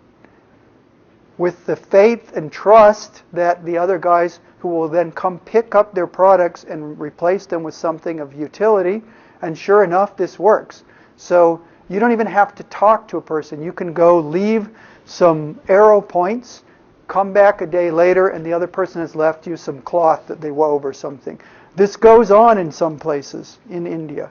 with the faith and trust that the other guys who will then come pick up their products and replace them with something of utility. And sure enough, this works. So you don't even have to talk to a person. You can go leave some arrow points, come back a day later, and the other person has left you some cloth that they wove or something. This goes on in some places in India.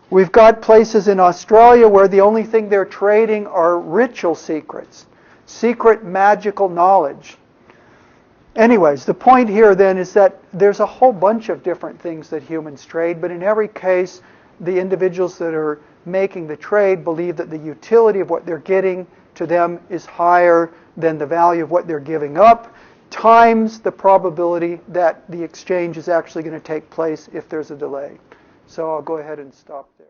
We've got places in Australia where the only thing they're trading are ritual secrets, secret magical knowledge. Anyways, the point here then is that there's a whole bunch of different things that humans trade, but in every case, the individuals that are making the trade believe that the utility of what they're getting to them is higher than the value of what they're giving up, times the probability that the exchange is actually going to take place if there's a delay. So I'll go ahead and stop there.